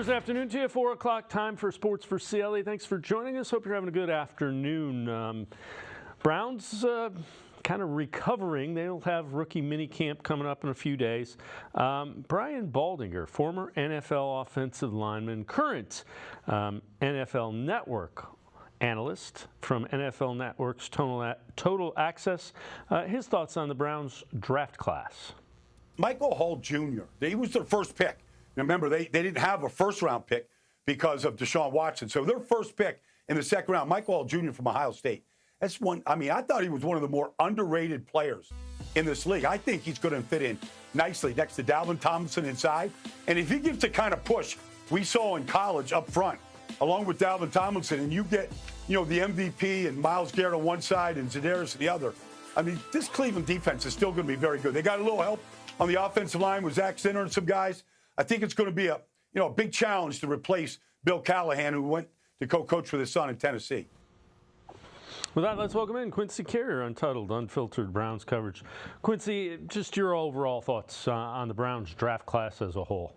Thursday afternoon to you, 4 o'clock time for Sports4CLE. Thanks for joining us. Hope you're having a good afternoon. Browns kind of recovering. They'll have rookie mini camp coming up in a few days. Brian Baldinger, former NFL offensive lineman, current NFL Network analyst from NFL Network's Total Access. His thoughts on the Browns draft class. Michael Hall Jr., he was their first pick. Remember, they didn't have a first-round pick because of Deshaun Watson. So their first pick in the second round, Michael Hall Jr. from Ohio State. That's one. I mean, I thought he was one of the more underrated players in this league. I think he's going to fit in nicely next to Dalvin Tomlinson inside. And if he gives the kind of push we saw in college up front, along with Dalvin Tomlinson, and you get, the MVP and Myles Garrett on one side and Za'Darius on the other, I mean, this Cleveland defense is still going to be very good. They got a little help on the offensive line with Zach Zinter and some guys. I think it's going to be a big challenge to replace Bill Callahan, who went to co-coach with his son in Tennessee. With that, let's welcome in Quincy Carrier, Untitled, Unfiltered Browns coverage. Quincy, just your overall thoughts on the Browns draft class as a whole.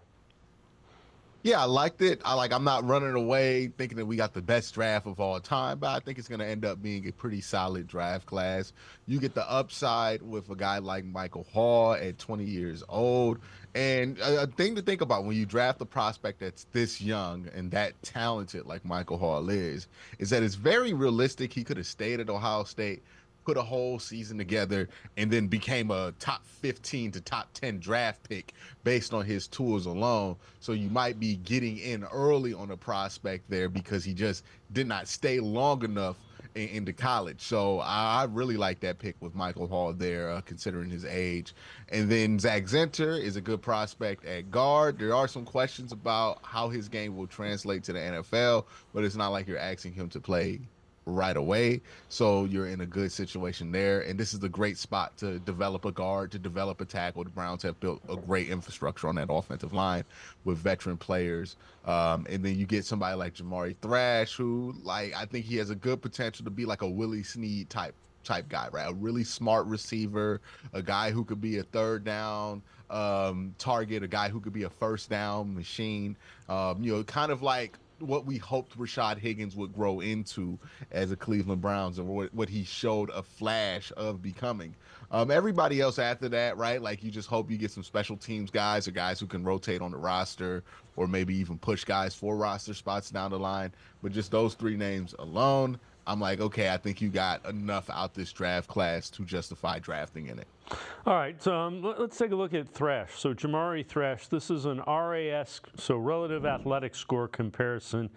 Yeah, I liked it. I'm not running away thinking that we got the best draft of all time, but I think it's going to end up being a pretty solid draft class. You get the upside with a guy like Michael Hall at 20 years old. And a thing to think about when you draft a prospect that's this young and that talented like Michael Hall is that it's very realistic. He could have stayed at Ohio State, put a whole season together, and then became a top 15 to top 10 draft pick based on his tools alone. So you might be getting in early on a prospect there because he just did not stay long enough into college. So I really like that pick with Michael Hall there, considering his age. And then Zach Zinter is a good prospect at guard. There are some questions about how his game will translate to the NFL, but it's not like you're asking him to play right away, so you're in a good situation there. And this is a great spot to develop a guard, to develop a tackle. The Browns have built a great infrastructure on that offensive line with veteran players. And then you get somebody like Jamari Thrash, who, I think he has a good potential to be like a Willie Snead type guy, right? A really smart receiver, a guy who could be a third down target, a guy who could be a first down machine, kind of like what we hoped Rashad Higgins would grow into as a Cleveland Browns and what he showed a flash of becoming. Everybody else after that, right? You just hope you get some special teams guys or guys who can rotate on the roster or maybe even push guys for roster spots down the line. But just those three names alone, I'm like, okay, I think you got enough out this draft class to justify drafting in it. All right, so let's take a look at Thrash. So Jamari Thrash, this is an RAS, so relative athletic score comparison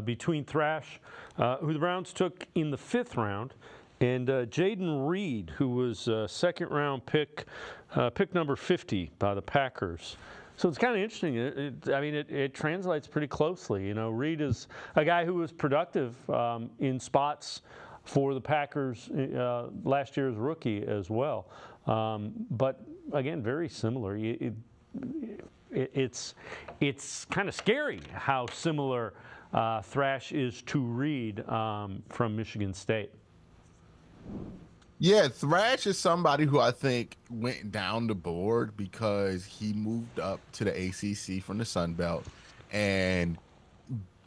between Thrash, who the Browns took in the 5th round, and Jaden Reed, who was a second-round pick number 50 by the Packers. So it's kind of interesting. It translates pretty closely. Reed is a guy who was productive in spots for the Packers last year as rookie as well. But again, very similar. It's kind of scary how similar Thrash is to Reed from Michigan State. Yeah, Thrash is somebody who I think went down the board because he moved up to the ACC from the Sun Belt, and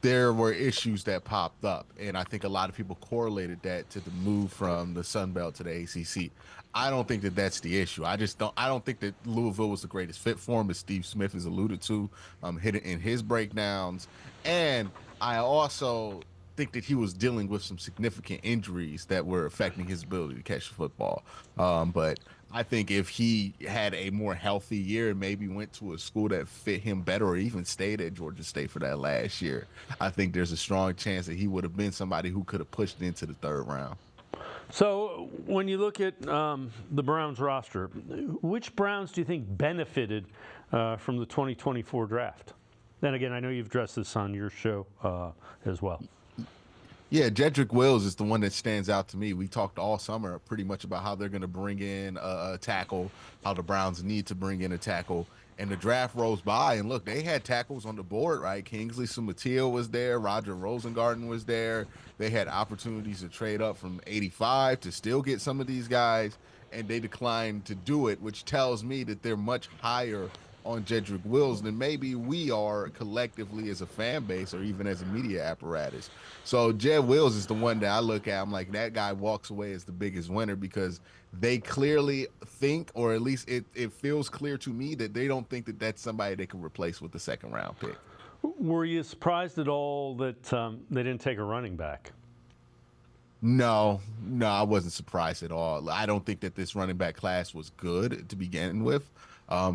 there were issues that popped up, and I think a lot of people correlated that to the move from the Sun Belt to the ACC. I don't think that that's the issue. I don't think that Louisville was the greatest fit for him, as Steve Smith has alluded to, hit it in his breakdowns, and I also think that he was dealing with some significant injuries that were affecting his ability to catch the football. But I think if he had a more healthy year and maybe went to a school that fit him better or even stayed at Georgia State for that last year, I think there's a strong chance that he would have been somebody who could have pushed into the 3rd round. So when you look at the Browns roster, which Browns do you think benefited from the 2024 draft? Then again, I know you've addressed this on your show as well. Yeah, Jedrick Wills is the one that stands out to me. We talked all summer pretty much about how they're going to bring in a tackle, how the Browns need to bring in a tackle. And the draft rolls by, and look, they had tackles on the board, right? Kingsley Sumatil was there. Roger Rosengarten was there. They had opportunities to trade up from 85 to still get some of these guys, and they declined to do it, which tells me that they're much higher on Jedrick Wills than maybe we are collectively as a fan base or even as a media apparatus. So Jed Wills is the one that I look at. I'm like, that guy walks away as the biggest winner because they clearly think, or at least it feels clear to me that they don't think that that's somebody they can replace with the second round pick. Were you surprised at all that they didn't take a running back? No, I wasn't surprised at all. I don't think that this running back class was good to begin with,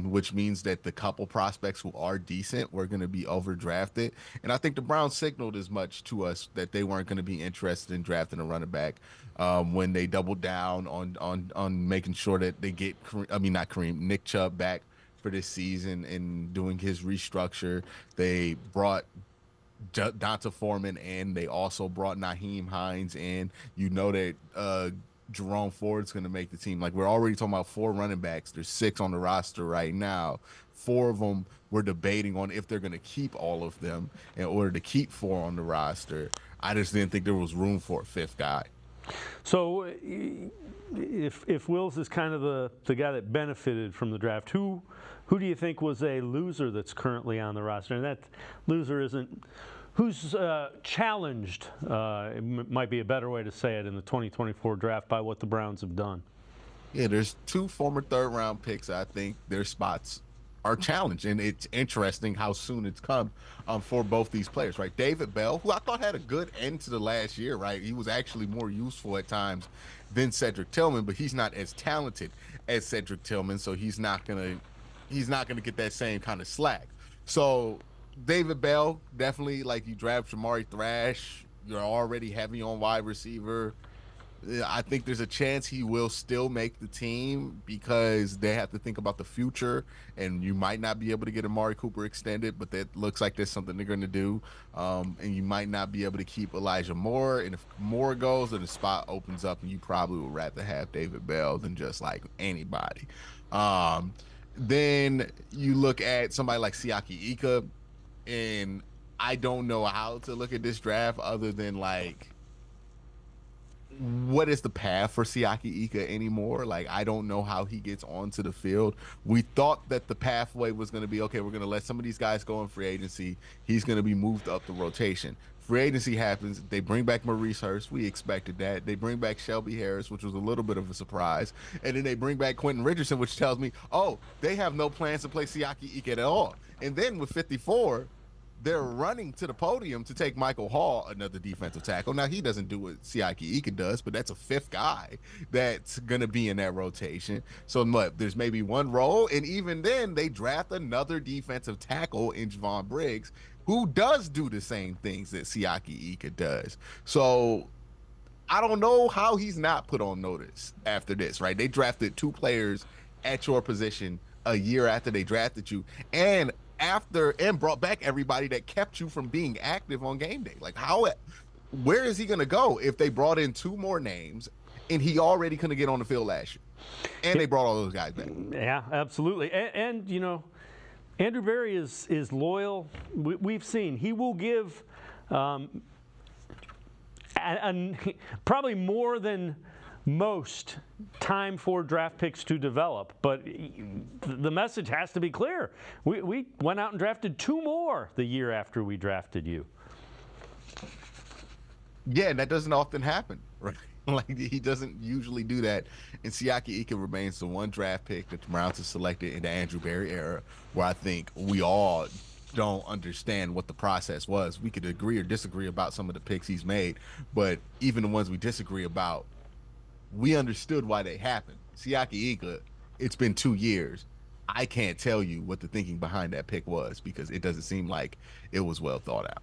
which means that the couple prospects who are decent were going to be overdrafted. And I think the Browns signaled as much to us that they weren't going to be interested in drafting a running back when they doubled down on making sure that they get, Nick Chubb back for this season and doing his restructure. They brought Donta Foreman in. They also brought Nyheim Hines in. You know that Jerome Ford's going to make the team. Like, we're already talking about 4 running backs. There's 6 on the roster right now. 4 of them we're debating on if they're going to keep all of them in order to keep 4 on the roster. I just didn't think there was room for a 5th guy. So if Wills is kind of the guy that benefited from the draft, who do you think was a loser that's currently on the roster? And that loser isn't who's challenged, it might be a better way to say it, in the 2024 draft by what the Browns have done. Yeah, there's 2 former third-round picks. I think their spots are challenged, and it's interesting how soon it's come for both these players, right? David Bell, who I thought had a good end to the last year, right? He was actually more useful at times than Cedric Tillman, but he's not as talented as Cedric Tillman, so he's not gonna get that same kind of slack. So David Bell, definitely, like, you draft Jamari Thrash, you're already heavy on wide receiver. I think there's a chance he will still make the team because they have to think about the future, and you might not be able to get Amari Cooper extended, but that looks like there's something they're going to do. And you might not be able to keep Elijah Moore, and if Moore goes, then the spot opens up, and you probably would rather have David Bell than just like anybody. Then you look at somebody like Siaki Ika, and I don't know how to look at this draft other than, like, what is the path for Siaki Ika anymore? Like, I don't know how he gets onto the field. We thought that the pathway was going to be, okay, we're going to let some of these guys go in free agency. He's going to be moved up the rotation. Free agency happens. They bring back Maurice Hurst. We expected that. They bring back Shelby Harris, which was a little bit of a surprise. And then they bring back Quentin Richardson, which tells me, oh, they have no plans to play Siaki Ika at all. And then with 54, they're running to the podium to take Michael Hall, another defensive tackle. Now, he doesn't do what Siaki Ika does, but that's a 5th guy that's going to be in that rotation. So what, there's maybe one role, and even then, they draft another defensive tackle in Javon Briggs, who does do the same things that Siaki Ika does. So I don't know how he's not put on notice after this, right? They drafted 2 players at your position a year after they drafted you, and brought back everybody that kept you from being active on game day. Like, where is he going to go if they brought in 2 more names and he already couldn't get on the field last year? And they brought all those guys back. Yeah, absolutely. And you know, Andrew Berry is loyal. We've seen he will give probably more than most time for draft picks to develop, but the message has to be clear. We went out and drafted 2 more the year after we drafted you. Yeah, and that doesn't often happen, right? Like, he doesn't usually do that. And Siaki Ika remains the one draft pick that the Browns have selected in the Andrew Berry era, where I think we all don't understand what the process was. We could agree or disagree about some of the picks he's made, but even the ones we disagree about, we understood why they happened. Siaki Ika, it's been 2 years. I can't tell you what the thinking behind that pick was because it doesn't seem like it was well thought out.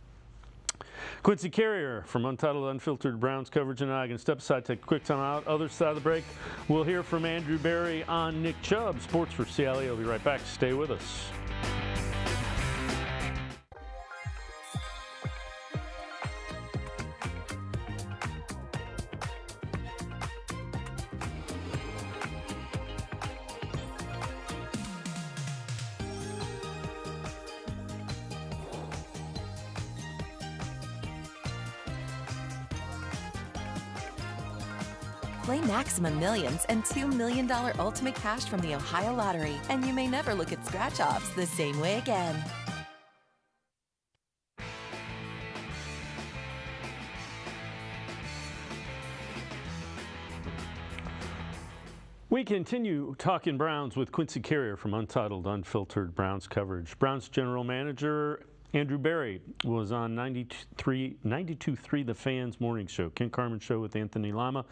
Quincy Carrier from Untitled Unfiltered Browns coverage, and I can step aside, take a quick time out. Other side of the break, we'll hear from Andrew Berry on Nick Chubb. Sports for CLE. I'll be right back. Stay with us. Play Maximum Millions and $2 million Ultimate Cash from the Ohio Lottery, and you may never look at scratch-offs the same way again. We continue talking Browns with Quincy Carrier from Untitled Unfiltered Browns coverage. Browns general manager Andrew Berry was on 92.3 The Fans morning show, Ken Carman show with Anthony Lama.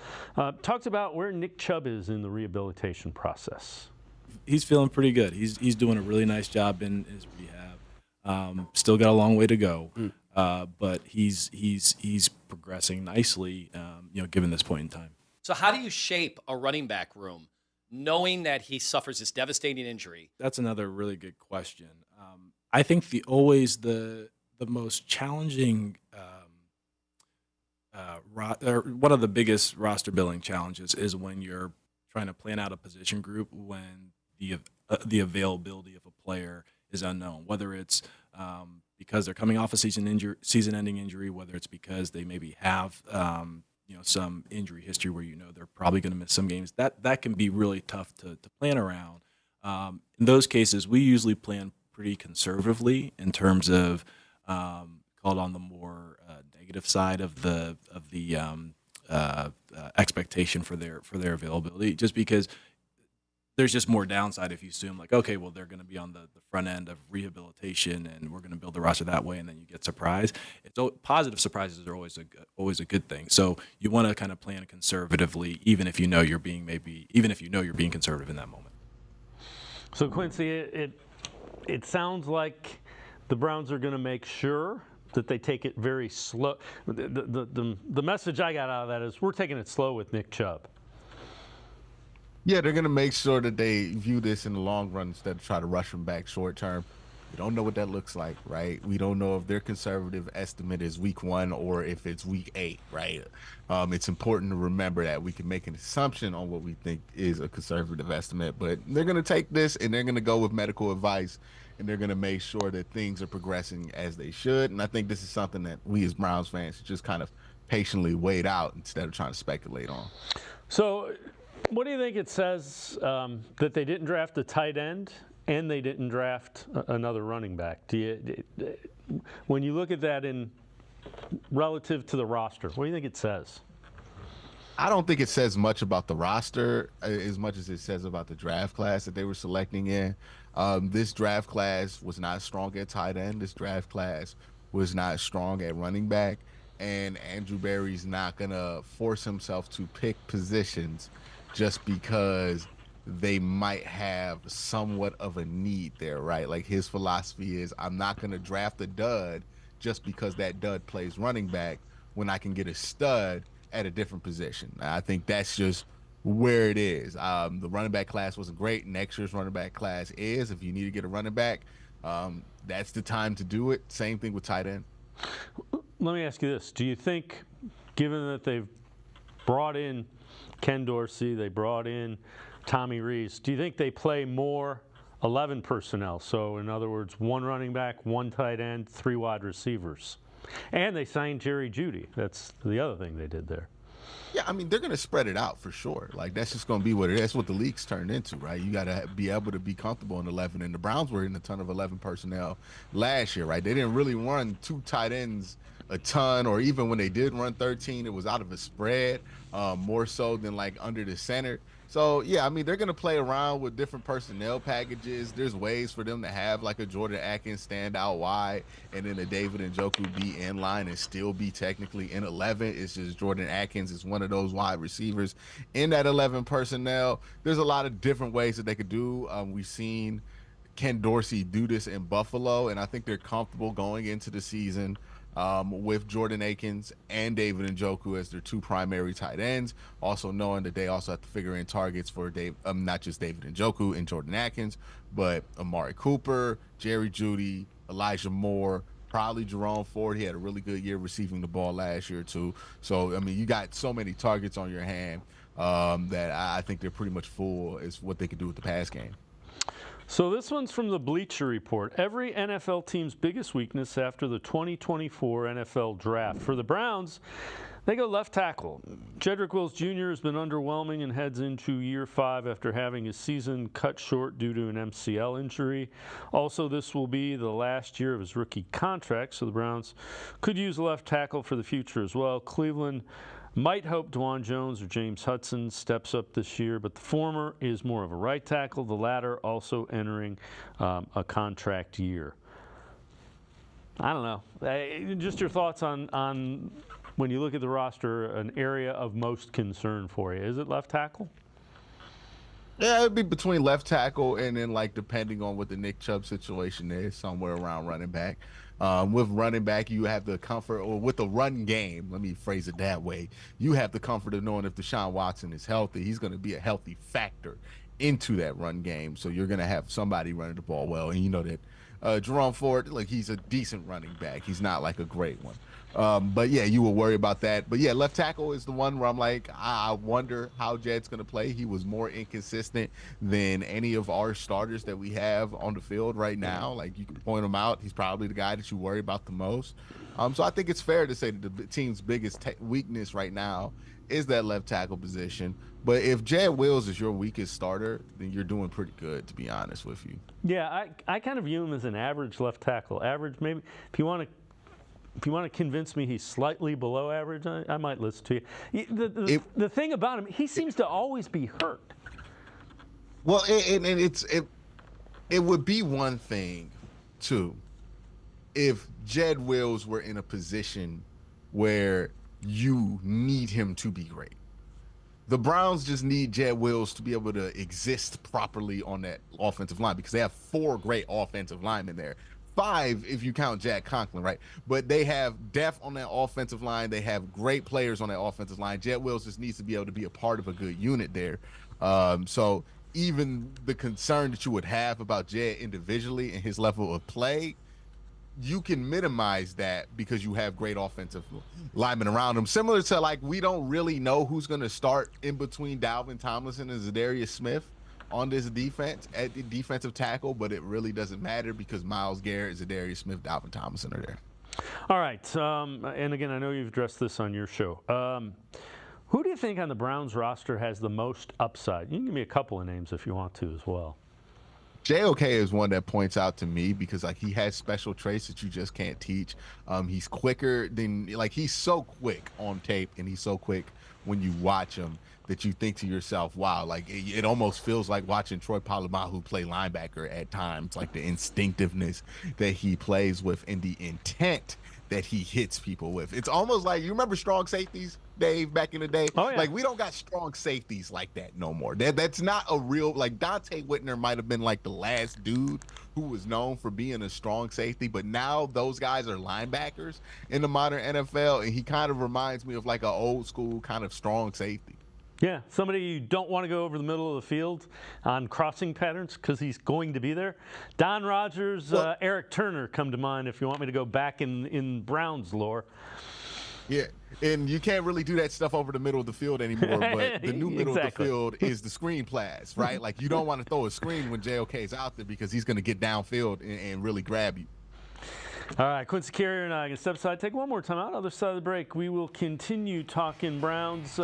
Talks about where Nick Chubb is in the rehabilitation process. He's feeling pretty good. He's doing a really nice job in his rehab. Still got a long way to go, but he's progressing nicely. Given this point in time. So how do you shape a running back room, knowing that he suffers this devastating injury? That's another really good question. I think the most challenging, one of the biggest roster building challenges is when you're trying to plan out a position group when the availability of a player is unknown, whether it's because they're coming off a season-ending injury, whether it's because they maybe have some injury history where they're probably going to miss some games. That can be really tough to plan around. In those cases, we usually plan pretty conservatively in terms of called on the more negative side of the expectation for their availability, just because there's just more downside if you assume okay, well, they're going to be on the front end of rehabilitation and we're going to build the roster that way, and then you get surprised. Positive surprises are always a good thing. So you want to kind of plan conservatively, even if you're being conservative in that moment. So Quincy, it sounds like the Browns are going to make sure that they take it very slow. The message I got out of that is we're taking it slow with Nick Chubb. Yeah, they're going to make sure that they view this in the long run instead of try to rush them back short term. We don't know what that looks like, right? We don't know if their conservative estimate is week 1 or if it's week 8, right? It's important to remember that we can make an assumption on what we think is a conservative estimate, but they're going to take this and they're going to go with medical advice, and they're going to make sure that things are progressing as they should. And I think this is something that we as Browns fans should just kind of patiently wait out instead of trying to speculate on. So what do you think it says that they didn't draft a tight end and they didn't draft another running back? When you look at that in relative to the roster, what do you think it says? I don't think it says much about the roster as much as it says about the draft class that they were selecting in. This draft class was not strong at tight end. This draft class was not strong at running back. And Andrew Berry's not going to force himself to pick positions just because they might have somewhat of a need there, right? Like, his philosophy is, I'm not going to draft a dud just because that dud plays running back when I can get a stud at a different position. I think that's just where it is. The running back class wasn't great. Next year's running back class is. If you need to get a running back, that's the time to do it. Same thing with tight end. Let me ask you this. Do you think, given that they've brought in Ken Dorsey, they brought in Tommy Rees, do you think they play more 11 personnel? So, in other words, 1 running back, 1 tight end, 3 wide receivers. And they signed Jerry Jeudy. That's the other thing they did there. Yeah, I mean, they're going to spread it out for sure. Like, that's just going to be what it is. That's what the league's turned into, right? You got to be able to be comfortable in 11. And the Browns were in a ton of 11 personnel last year, right? They didn't really run 2 tight ends a ton, or even when they did run 13, it was out of a spread, more so than like under the center. So, yeah, I mean, they're going to play around with different personnel packages. There's ways for them to have like a Jordan Atkins stand out wide and then a David Njoku be in line and still be technically in 11. It's just Jordan Atkins is one of those wide receivers in that 11 personnel. There's a lot of different ways that they could do. We've seen Ken Dorsey do this in Buffalo, and I think they're comfortable going into the season with Jordan Akins and David Njoku as their 2 primary tight ends, also knowing that they also have to figure in targets for not just David Njoku and Jordan Atkins, but Amari Cooper, Jerry Jeudy, Elijah Moore, probably Jerome Ford. He had a really good year receiving the ball last year too. So, I mean, you got so many targets on your hand that I think they're pretty much full is what they could do with the pass game. So this one's from the Bleacher Report. Every NFL team's biggest weakness after the 2024 NFL Draft. For the Browns, They go left tackle. Jedrick Wills Jr. has been underwhelming and heads into year 5 after having his season cut short due to an MCL injury. Also, this will be the last year of his rookie contract, so the Browns could use a left tackle for the future as well. Cleveland might hope Dwan Jones or James Hudson steps up this year, but the former is more of a right tackle, the latter also entering a contract year. I don't know. Just your thoughts on when you look at the roster, an area of most concern for you. Is it left tackle? Yeah, it'd be between left tackle and then, like, depending on what the Nick Chubb situation is, somewhere around running back. With running back, you have the comfort, or with the run game, let me phrase it that way, you have the comfort of knowing if Deshaun Watson is healthy, he's going to be a healthy factor into that run game. So you're going to have somebody running the ball well. And you know that Jerome Ford, like, he's a decent running back. He's not like a great one. But yeah, you will worry about that. But yeah, left tackle is the one where I'm like, I wonder how Jed's going to play. He was more inconsistent than any of our starters that we have on the field right now. Like, you can point him out. He's probably the guy that you worry about the most. So I think it's fair to say that the team's biggest weakness right now is that left tackle position. But if Jed Wills is your weakest starter, then you're doing pretty good, to be honest with you. Yeah, I kind of view him as an average left tackle. Average, maybe, if you want to convince me he's slightly below average, I might listen to you. The thing about him, he seems to always be hurt. Well, it would be one thing, too, if Jed Wills were in a position where you need him to be great. The Browns just need Jed Wills to be able to exist properly on that offensive line because they have 4 great offensive linemen there. 5 if you count Jack Conklin, right? But they have depth on that offensive line. They have great players on that offensive line. Jed Wills just needs to be able to be a part of a good unit there. So even the concern that you would have about Jed individually and his level of play, you can minimize that because you have great offensive linemen around him. Similar to, like, we don't really know who's going to start in between Dalvin Tomlinson and Zadarius Smith on this defense at the defensive tackle, but it really doesn't matter because Myles Garrett, Zadarius Smith, Dalvin Tomlinson are there. All right. And again, I know you've addressed this on your show. Who do you think on the Browns roster has the most upside? You can give me a couple of names if you want to as well. JOK is one that points out to me because, like, he has special traits that you just can't teach. He's quicker than, like, he's so quick on tape and he's so quick when you watch him that you think to yourself, wow, like, it almost feels like watching Troy Polamalu play linebacker at times, like the instinctiveness that he plays with and the intent that he hits people with. It's almost like, you remember strong safeties, Dave, back in the day? Oh, yeah. Like, we don't got strong safeties like that no more. That's not a real, like, Dante Whitner might have been like the last dude who was known for being a strong safety, but now those guys are linebackers in the modern NFL, and he kind of reminds me of like an old school kind of strong safety. Yeah, somebody you don't want to go over the middle of the field on crossing patterns because he's going to be there. Don Rogers, Eric Turner come to mind if you want me to go back in Browns lore. Yeah, and you can't really do that stuff over the middle of the field anymore, but the new middle of the field is the screen pass, right? Like, you don't want to throw a screen when JOK is out there because he's going to get downfield and really grab you. All right, Quincy Carrier and I are going to step aside, take one more time out. Other side of the break, we will continue talking Browns.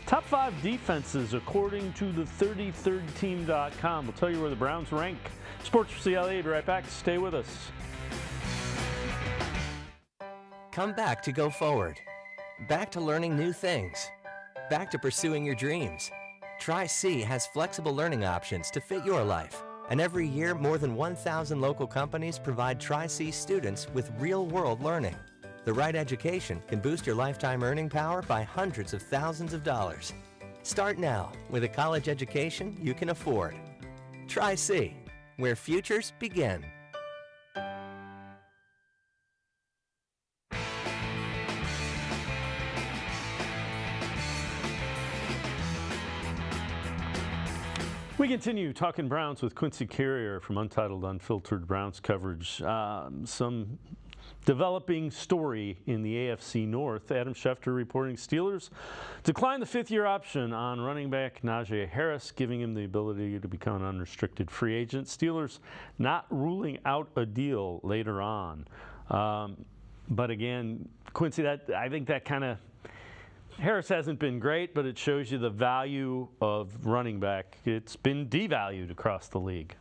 Top 5 defenses according to the 33rdteam.com. We'll tell you where the Browns rank. Sports4CLE, be right back. Stay with us. Come back to go forward. Back to learning new things. Back to pursuing your dreams. Tri-C has flexible learning options to fit your life. And every year, more than 1,000 local companies provide Tri-C students with real-world learning. The right education can boost your lifetime earning power by hundreds of thousands of dollars. Start now with a college education you can afford. Tri-C, where futures begin. We continue talking Browns with Quincy Carrier from Untitled Unfiltered Browns coverage. Some developing story in the AFC North. Adam Schefter reporting Steelers declined the 5th-year option on running back Najee Harris, giving him the ability to become an unrestricted free agent. Steelers not ruling out a deal later on. But again, Quincy, I think that kind of Harris hasn't been great, but it shows you the value of running back. It's been devalued across the league.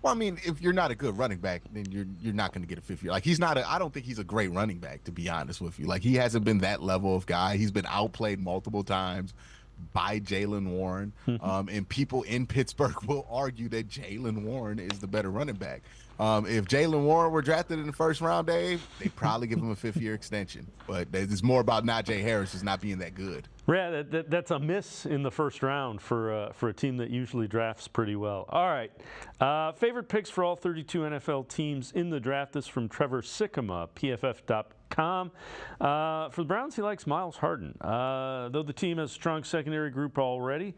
Well, I mean, if you're not a good running back, then you're not going to get a fifth year. Like, I don't think he's a great running back, to be honest with you. Like, he hasn't been that level of guy. He's been outplayed multiple times by Jaylen Warren. And people in Pittsburgh will argue that Jaylen Warren is the better running back. If Jaylen Warren were drafted in the first round, Dave, they'd probably give him a fifth-year extension. But it's more about Najee Harris just not being that good. Yeah, that's a miss in the first round for a team that usually drafts pretty well. All right. Favorite picks for all 32 NFL teams in the draft. This from Trevor Sikkema, PFF.com. For the Browns, he likes Miles Harden. Though the team has a strong secondary group already,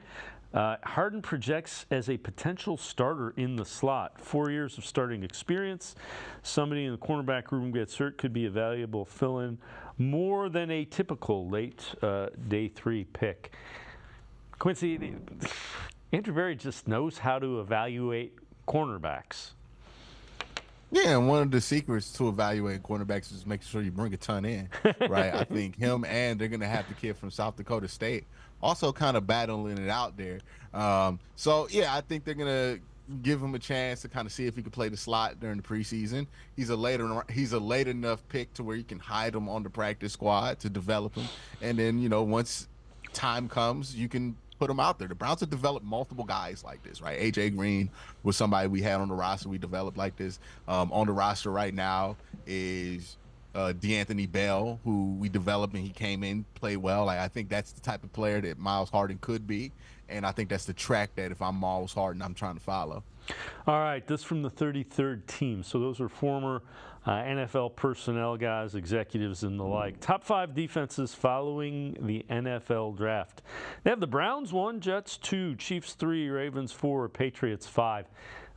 Harden projects as a potential starter in the slot. 4 years of starting experience. Somebody in the cornerback room gets hurt, could be a valuable fill-in. More than a typical late day 3 pick. Quincy, Andrew Berry just knows how to evaluate cornerbacks. Yeah, and one of the secrets to evaluating cornerbacks is making sure you bring a ton in, right? I think him and they're going to have the kid from South Dakota State also kind of battling it out there. So, yeah, I think they're going to give him a chance to kind of see if he can play the slot during the preseason. He's a late enough pick to where you can hide him on the practice squad to develop him. And then, you know, once time comes, you can put him out there. The Browns have developed multiple guys like this, right? A.J. Green was somebody we had on the roster. We developed like this. On the roster right now is DeAnthony Bell, who we developed, and he came in, played well. Like, I think that's the type of player that Miles Harden could be. And I think that's the track that if I'm Miles Harden, I'm trying to follow. All right, this from the 33rd team. So those are former NFL personnel guys, executives, and the like. Top 5 defenses following the NFL draft. They have the Browns 1, Jets 2, Chiefs 3, Ravens 4, Patriots 5.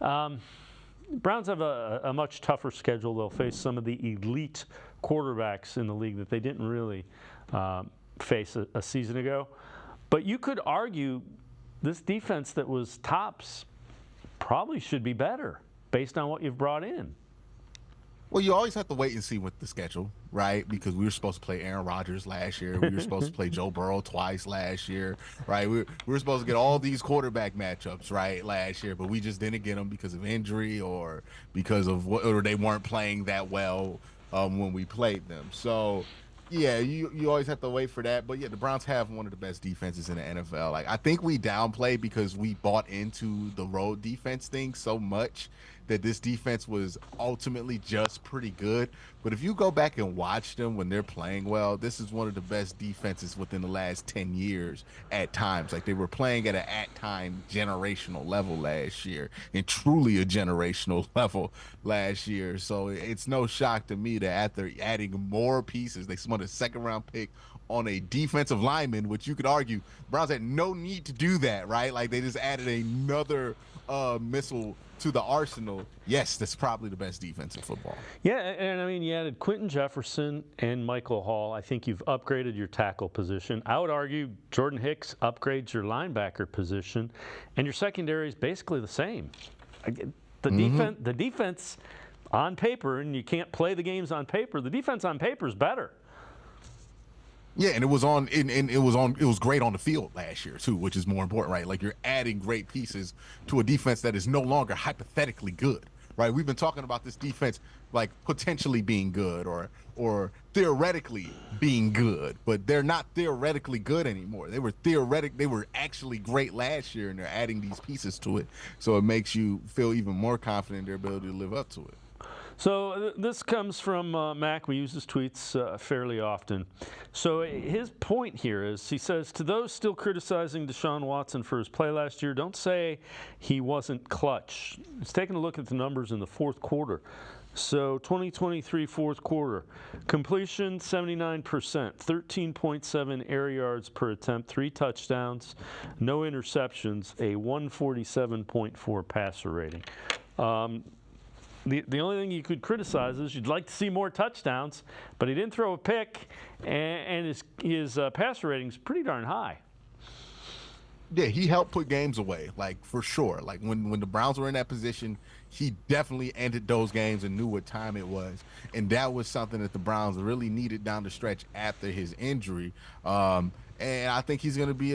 Browns have a much tougher schedule. They'll face some of the elite quarterbacks in the league that they didn't really face a season ago. But you could argue this defense that was tops probably should be better based on what you've brought in. Well, you always have to wait and see with the schedule, right? Because we were supposed to play Aaron Rodgers last year. We were supposed to play Joe Burrow twice last year, right? We were supposed to get all these quarterback matchups, right, last year, but we just didn't get them because of injury or because of or they weren't playing that well when we played them. So, yeah, you always have to wait for that. But, yeah, the Browns have one of the best defenses in the NFL. Like, I think we downplay because we bought into the road defense thing so much that this defense was ultimately just pretty good. But if you go back and watch them when they're playing well, this is one of the best defenses within the last 10 years at times. Like, they were playing at an at-time generational level last year, and truly a generational level last year. So it's no shock to me that after adding more pieces, they spent a second-round pick on a defensive lineman, which you could argue Browns had no need to do that, right? Like, they just added another missile to the arsenal. Yes, that's probably the best defense in football. Yeah, and I mean, you added Quentin Jefferson and Michael Hall. I think you've upgraded your tackle position. I would argue Jordan Hicks upgrades your linebacker position, and your secondary is basically the same. The defense on paper, and you can't play the games on paper, the defense on paper is better. Yeah, and it was great on the field last year too, which is more important, right? Like, you're adding great pieces to a defense that is no longer hypothetically good, right? We've been talking about this defense like potentially being good or theoretically being good, but they're not theoretically good anymore. They were actually great last year, and they're adding these pieces to it, so it makes you feel even more confident in their ability to live up to it. So this comes from Mac. We use his tweets fairly often. So his point here is, he says, to those still criticizing Deshaun Watson for his play last year, don't say he wasn't clutch. He's taking a look at the numbers in the fourth quarter. So 2023 fourth quarter, completion 79%, 13.7 air yards per attempt, 3 touchdowns, no interceptions, a 147.4 passer rating. The only thing you could criticize is you'd like to see more touchdowns, but he didn't throw a pick, and his passer rating is pretty darn high. Yeah, he helped put games away, like for sure. Like when the Browns were in that position, he definitely ended those games and knew what time it was. And that was something that the Browns really needed down the stretch after his injury. And I think he's going to be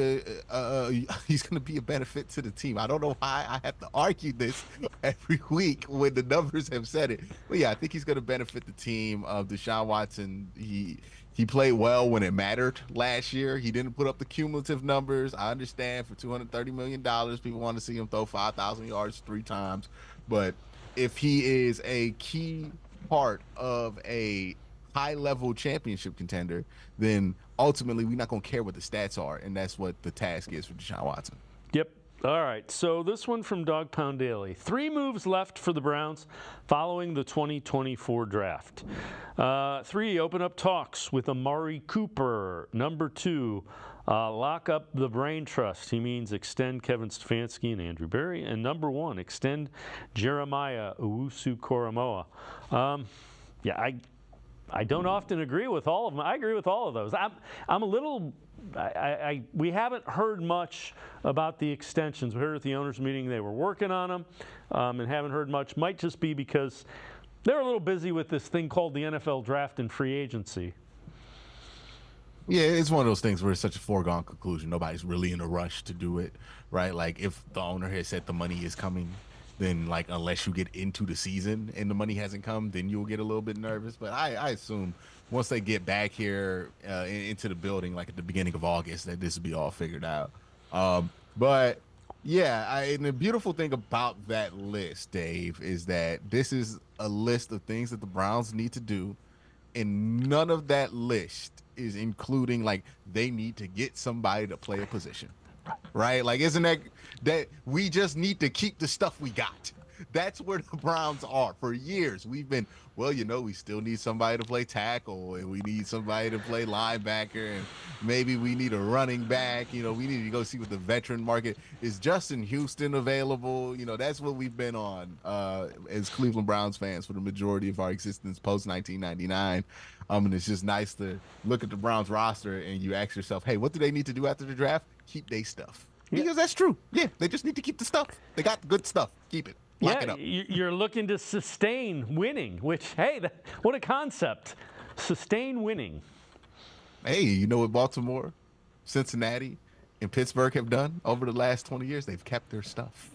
he's going to be a benefit to the team. I don't know why I have to argue this every week when the numbers have said it, but yeah, I think he's going to benefit the team. Deshaun Watson, he played well when it mattered last year. He didn't put up the cumulative numbers. I understand for $230 million, people want to see him throw 5,000 yards 3 times. But if he is a key part of a high-level championship contender, then ultimately we're not going to care what the stats are, and that's what the task is for Deshaun Watson. Yep. All right, so this one from Dog Pound Daily. 3 moves left for the Browns following the 2024 draft. 3, open up talks with Amari Cooper. Number 2, lock up the brain trust. He means extend Kevin Stefanski and Andrew Berry. And number 1, extend Jeremiah Owusu-Koramoah. Yeah, I don't often agree with all of them. I agree with all of those. I'm a little. We haven't heard much about the extensions. We heard at the owners' meeting they were working on them, and haven't heard much. Might just be because they're a little busy with this thing called the NFL draft and free agency. Yeah, it's one of those things where it's such a foregone conclusion. Nobody's really in a rush to do it, right? Like if the owner has said the money is coming, then like unless you get into the season and the money hasn't come, then you'll get a little bit nervous. But I assume once they get back here into the building, like at the beginning of August, that this will be all figured out. But yeah, and the beautiful thing about that list, Dave, is that this is a list of things that the Browns need to do, and none of that list is including like they need to get somebody to play a position. Right? Like, isn't that we just need to keep the stuff we got? That's where the Browns are. For years, we've been, well, we still need somebody to play tackle, and we need somebody to play linebacker, and maybe we need a running back. We need to go see what the veteran market is. Justin Houston available? That's what we've been on as Cleveland Browns fans for the majority of our existence post 1999. And it's just nice to look at the Browns roster and you ask yourself, hey, what do they need to do after the draft? Keep their stuff. Because that's true. Yeah, they just need to keep the stuff. They got the good stuff. Keep it. Lock it up. You're looking to sustain winning, which, hey, what a concept. Sustain winning. Hey, you know what Baltimore, Cincinnati, and Pittsburgh have done over the last 20 years? They've kept their stuff.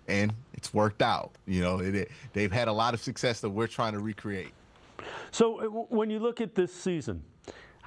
And it's worked out. They've had a lot of success that we're trying to recreate. So when you look at this season,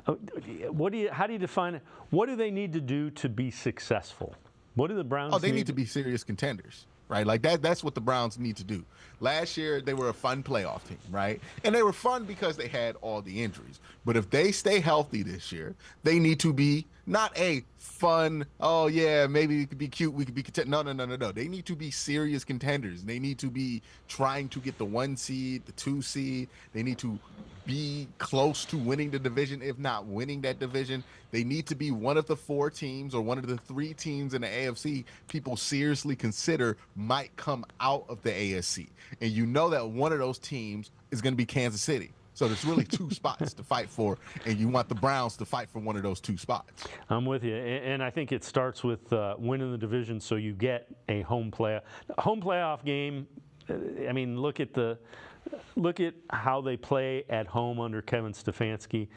how do you define it? What do they need to do to be successful? What do the Browns they need to be serious contenders, right? Like that's what the Browns need to do. Last year, they were a fun playoff team, right? And they were fun because they had all the injuries. But if they stay healthy this year, they need to be not a fun, oh, yeah, maybe we could be cute, we could be content. No. They need to be serious contenders. They need to be trying to get the 1 seed, the 2 seed. They need to be close to winning the division, if not winning that division. They need to be one of the 4 teams or one of the 3 teams in the AFC people seriously consider might come out of the AFC. And you know that one of those teams is going to be Kansas City. So there's really 2 spots to fight for, and you want the Browns to fight for one of those 2 spots. I'm with you, and I think it starts with winning the division so you get a home playoff game. I mean, look at how they play at home under Kevin Stefanski.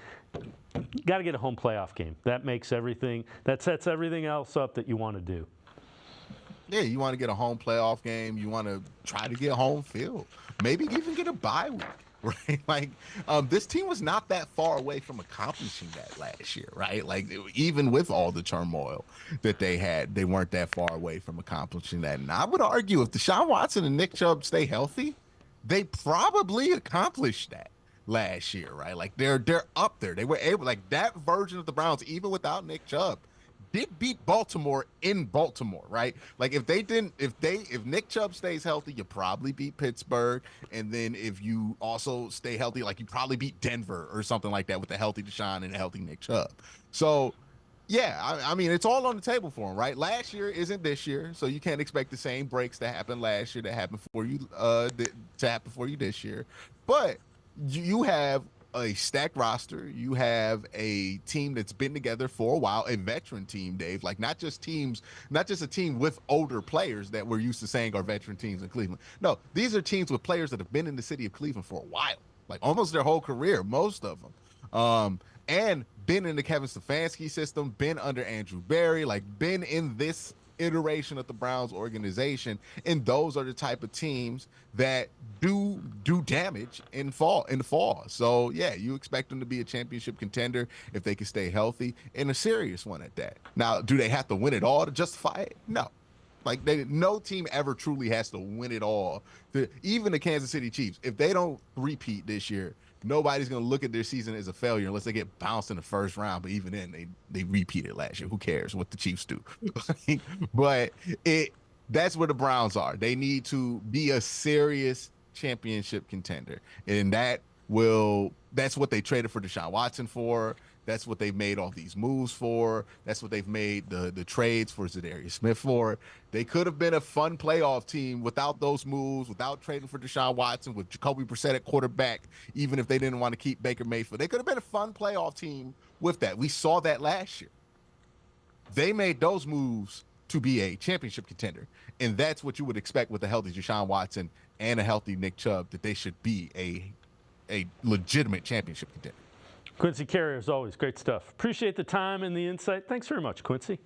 Got to get a home playoff game. That sets everything else up that you want to do. Yeah, you want to get a home playoff game. You want to try to get home field. Maybe even get a bye week. Right, like this team was not that far away from accomplishing that last year, right? Like even with all the turmoil that they had, they weren't that far away from accomplishing that. And I would argue if Deshaun Watson and Nick Chubb stay healthy, they probably accomplished that last year, right? Like they're up there. They were able, like that version of the Browns, even without Nick Chubb, did beat Baltimore in Baltimore, right? Like if Nick Chubb stays healthy, you probably beat Pittsburgh. And then if you also stay healthy, like you probably beat Denver or something like that with a healthy Deshaun and a healthy Nick Chubb. So yeah, I mean, it's all on the table for him, right? Last year isn't this year, so you can't expect the same breaks that happened last year to happen for you, to happen for you this year. But you have a stacked roster. You have a team that's been together for a while, a veteran team, Dave. Like not just a team with older players that we're used to saying are veteran teams in Cleveland. No, these are teams with players that have been in the city of Cleveland for a while, like almost their whole career, most of them. And been in the Kevin Stefanski system, been under Andrew Berry, like been in this iteration of the Browns organization, and those are the type of teams that do damage in the fall. So yeah, you expect them to be a championship contender if they can stay healthy, and a serious one at that. Now, do they have to win it all to justify it? No. Like no team ever truly has to win it all. Even the Kansas City Chiefs, if they don't repeat this year, nobody's going to look at their season as a failure unless they get bounced in the first round. But even then, they repeated last year. Who cares what the Chiefs do? But that's where the Browns are. They need to be a serious championship contender, and that's what they traded for Deshaun Watson for. That's what they've made all these moves for. That's what they've made the trades for Zadarius Smith for. They could have been a fun playoff team without those moves, without trading for Deshaun Watson, with Jacoby Brissett at quarterback, even if they didn't want to keep Baker Mayfield. They could have been a fun playoff team with that. We saw that last year. They made those moves to be a championship contender, and that's what you would expect with a healthy Deshaun Watson and a healthy Nick Chubb, that they should be a legitimate championship contender. Quincy Carrier, as always, great stuff. Appreciate the time and the insight. Thanks very much, Quincy.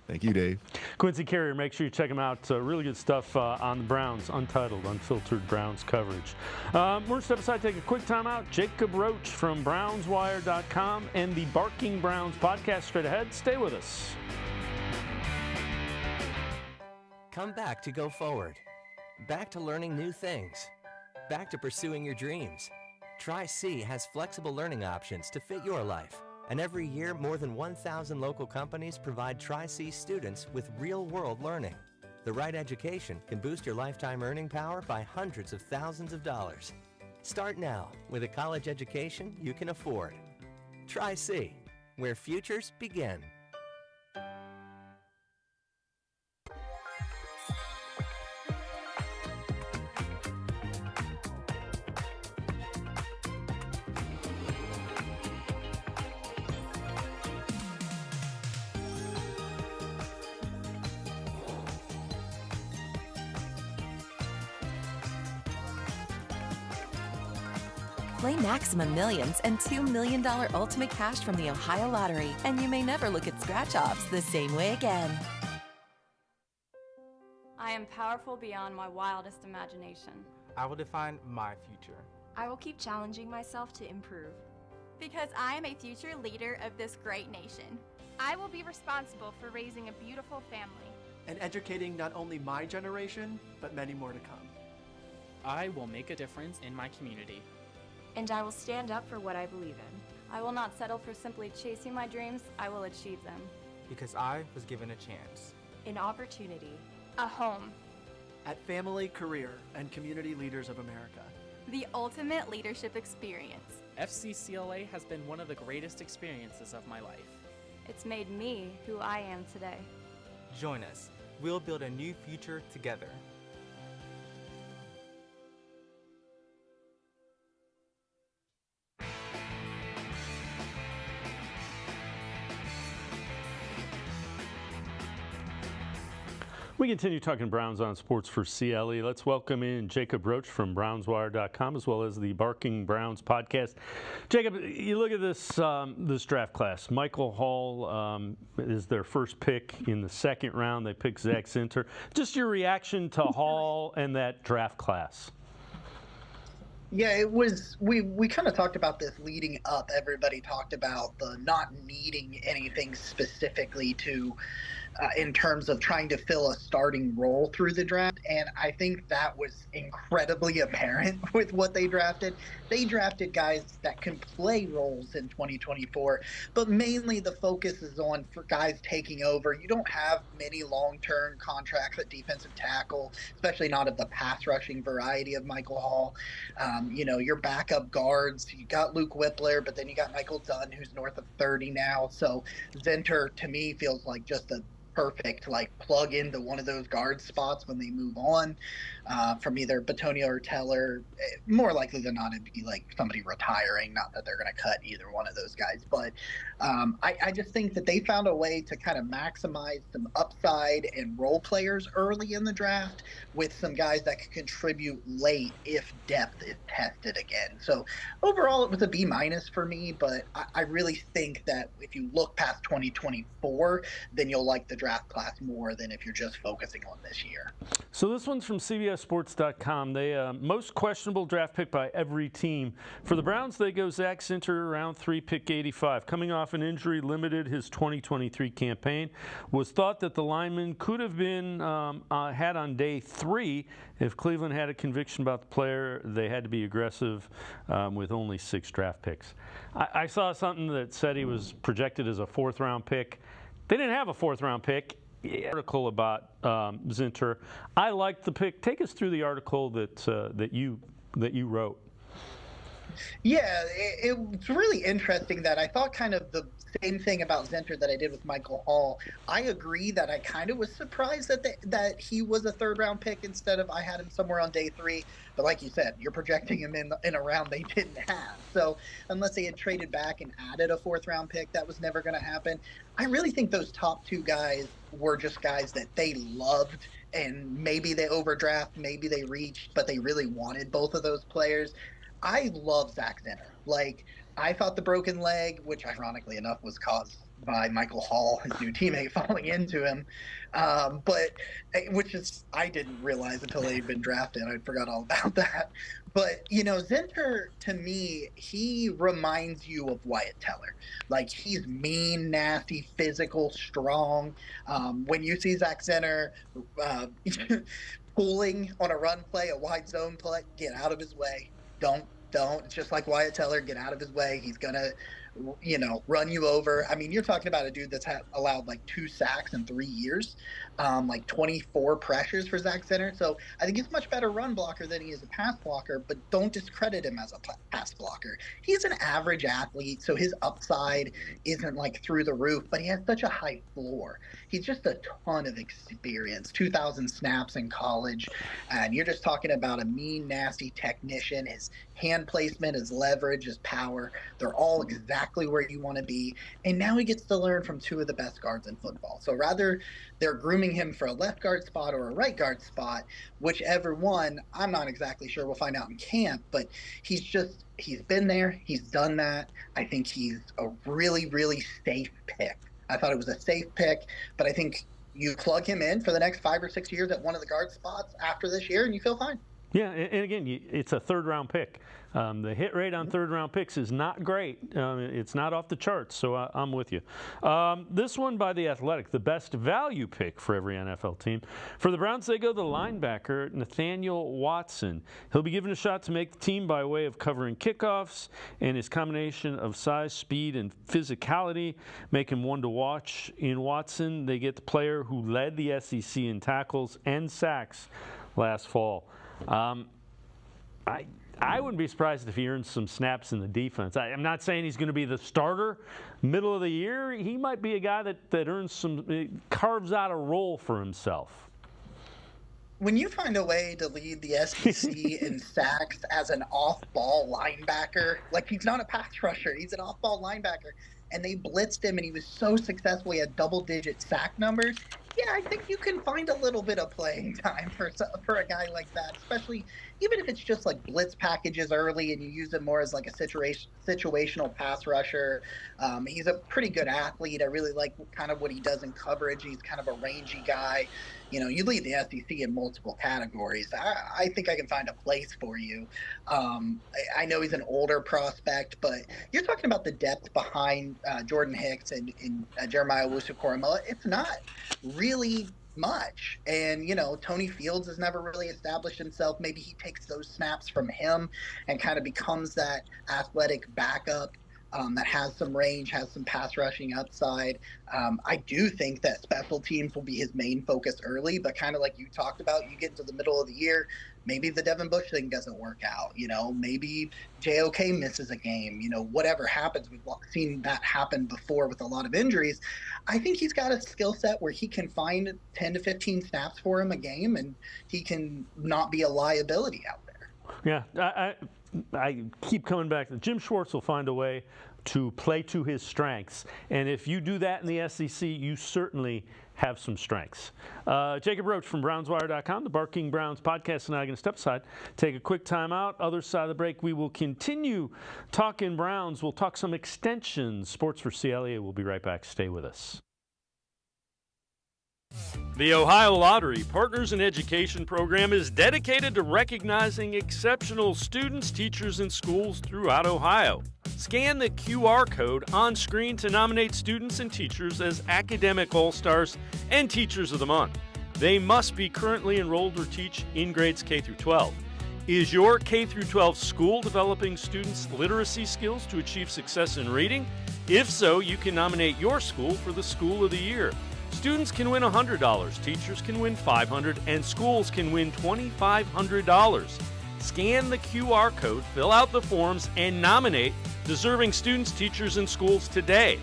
Thank you, Dave. Quincy Carrier, make sure you check him out. Really good stuff on the Browns, untitled, unfiltered Browns coverage. We're going to step aside, take a quick time out. Jacob Roach from BrownsWire.com and the Barking Browns podcast straight ahead. Stay with us. Come back to go forward. Back to learning new things. Back to pursuing your dreams. Tri-C has flexible learning options to fit your life. And every year, more than 1,000 local companies provide Tri-C students with real-world learning. The right education can boost your lifetime earning power by hundreds of thousands of dollars. Start now with a college education you can afford. Tri-C, where futures begin. Play Maximum Millions and $2 million Ultimate Cash from the Ohio Lottery, and you may never look at scratch-offs the same way again. I am powerful beyond my wildest imagination. I will define my future. I will keep challenging myself to improve. Because I am a future leader of this great nation. I will be responsible for raising a beautiful family. And educating not only my generation, but many more to come. I will make a difference in my community. And I will stand up for what I believe in. I will not settle for simply chasing my dreams. I will achieve them. Because I was given a chance. An opportunity. A home. At Family, Career, and Community Leaders of America. The ultimate leadership experience. FCCLA has been one of the greatest experiences of my life. It's made me who I am today. Join us. We'll build a new future together. We continue talking Browns on Sports4CLE. Let's welcome in Jacob Roach from BrownsWire.com, as well as the Barking Browns podcast. Jacob, you look at this draft class. Michael Hall is their first pick in the second round. They picked Zach Zinter. Just your reaction to Hall and that draft class. Yeah, it was. We kind of talked about this leading up. Everybody talked about the not needing anything specifically to. In terms of trying to fill a starting role through the draft. And I think that was incredibly apparent with what they drafted. They drafted guys that can play roles in 2024, but mainly the focus is on for guys taking over. You don't have many long-term contracts at defensive tackle, especially not of the pass rushing variety of Michael Hall. Your backup guards, you got Luke Whippler, but then you got Michael Dunn, who's north of 30 now. So Zinter, to me, feels like just a perfect like plug into one of those guard spots when they move on from either Batonio or Teller. More likely than not, it'd be like somebody retiring. Not that they're going to cut either one of those guys, but I just think that they found a way to kind of maximize some upside and role players early in the draft with some guys that could contribute late if depth is tested again. So overall, it was a B- for me, but I really think that if you look past 2024, then you'll like the draft class more than if you're just focusing on this year. So this one's from CBSSports.com. They most questionable draft pick by every team. For the Browns, they go Zach Zinter, round 3, pick 85. Coming off an injury, limited his 2023 campaign. Was thought that the lineman could have been had on day 3 if Cleveland had a conviction about the player. They had to be aggressive with only 6 draft picks. I saw something that said he was projected as a 4th-round pick. They didn't have a 4th-round pick. Article about Zinter. I liked the pick. Take us through the article that you wrote. Yeah, it's really interesting that I thought kind of the same thing about Zinter that I did with Michael Hall. I agree that I kind of was surprised that he was a 3rd-round pick instead of I had him somewhere on day 3. But like you said, you're projecting him in a round they didn't have. So unless they had traded back and added a 4th-round pick, that was never going to happen. I really think those top 2 guys were just guys that they loved, and maybe they overdraft, maybe they reached, but they really wanted both of those players. I love Zach Zinter. Like, I thought the broken leg, which ironically enough was caused by Michael Hall, his new teammate, falling into him, but which is I didn't realize until he'd been drafted. I forgot all about that. But, you know, Zinter, to me, he reminds you of Wyatt Teller. Like, he's mean, nasty, physical, strong. When you see Zach Zinter pulling on a run play, a wide zone play, get out of his way. Don't. It's just like Wyatt Teller, get out of his way. He's going to, run you over. I mean, you're talking about a dude that's allowed like 2 sacks in 3 years, like 24 pressures for Zach Zinter. So I think he's a much better run blocker than he is a pass blocker, but don't discredit him as a pass blocker. He's an average athlete, so his upside isn't like through the roof, but he has such a high floor. He's just a ton of experience, 2,000 snaps in college, and you're just talking about a mean, nasty technician. His hand placement, his leverage, his power, they're all exactly where you want to be. And now he gets to learn from 2 of the best guards in football. So rather they're grooming him for a left guard spot or a right guard spot, whichever one, I'm not exactly sure. We'll find out in camp, but he's been there. He's done that. I think he's a really, really safe pick. I thought it was a safe pick, but I think you plug him in for the next 5 or 6 years at one of the guard spots after this year and you feel fine. Yeah, and again, it's a 3rd-round pick. The hit rate on 3rd-round picks is not great. It's not off the charts, so I'm with you. This one by The Athletic, the best value pick for every NFL team. For the Browns, they go the linebacker, Nathaniel Watson. He'll be given a shot to make the team by way of covering kickoffs, and his combination of size, speed, and physicality make him one to watch. In Watson, they get the player who led the SEC in tackles and sacks last fall. I wouldn't be surprised if he earns some snaps in the defense. I'm not saying he's going to be the starter middle of the year. He might be a guy that earns carves out a role for himself. When you find a way to lead the SEC in sacks as an off-ball linebacker, like he's not a pass rusher, he's an off-ball linebacker, and they blitzed him and he was so successful, he had double-digit sack numbers. Yeah, I think you can find a little bit of playing time for a guy like that, especially even if it's just like blitz packages early and you use him more as like a situational pass rusher. He's a pretty good athlete. I really like kind of what he does in coverage. He's kind of a rangy guy. You lead the SEC in multiple categories. I think I can find a place for you. I know he's an older prospect, but you're talking about the depth behind Jordan Hicks and Jeremiah Owusu-Koramoah. It's not really much. And, Tony Fields has never really established himself. Maybe he takes those snaps from him and kind of becomes that athletic backup. that has some range, has some pass rushing upside. I do think that special teams will be his main focus early, but kind of like you talked about, you get into the middle of the year, maybe the Devin Bush thing doesn't work out, maybe JOK misses a game, whatever happens. We've seen that happen before with a lot of injuries. I think he's got a skill set where he can find 10 to 15 snaps for him a game, and he can not be a liability out there. Yeah, I keep coming back to Jim Schwartz will find a way to play to his strengths. And if you do that in the SEC, you certainly have some strengths. Jacob Roach from BrownsWire.com, the Barking Browns podcast, and I are going to step aside, take a quick time out. Other side of the break, we will continue talking Browns. We'll talk some extensions. Sports4CLE will be right back. Stay with us. The Ohio Lottery Partners in Education program is dedicated to recognizing exceptional students, teachers, and schools throughout Ohio. Scan the QR code on screen to nominate students and teachers as Academic All-Stars and Teachers of the Month. They must be currently enrolled or teach in grades K through 12. Is your K through 12 school developing students' literacy skills to achieve success in reading? If so, you can nominate your school for the School of the Year. Students can win $100, teachers can win $500, and schools can win $2,500. Scan the QR code, fill out the forms, and nominate deserving students, teachers, and schools today.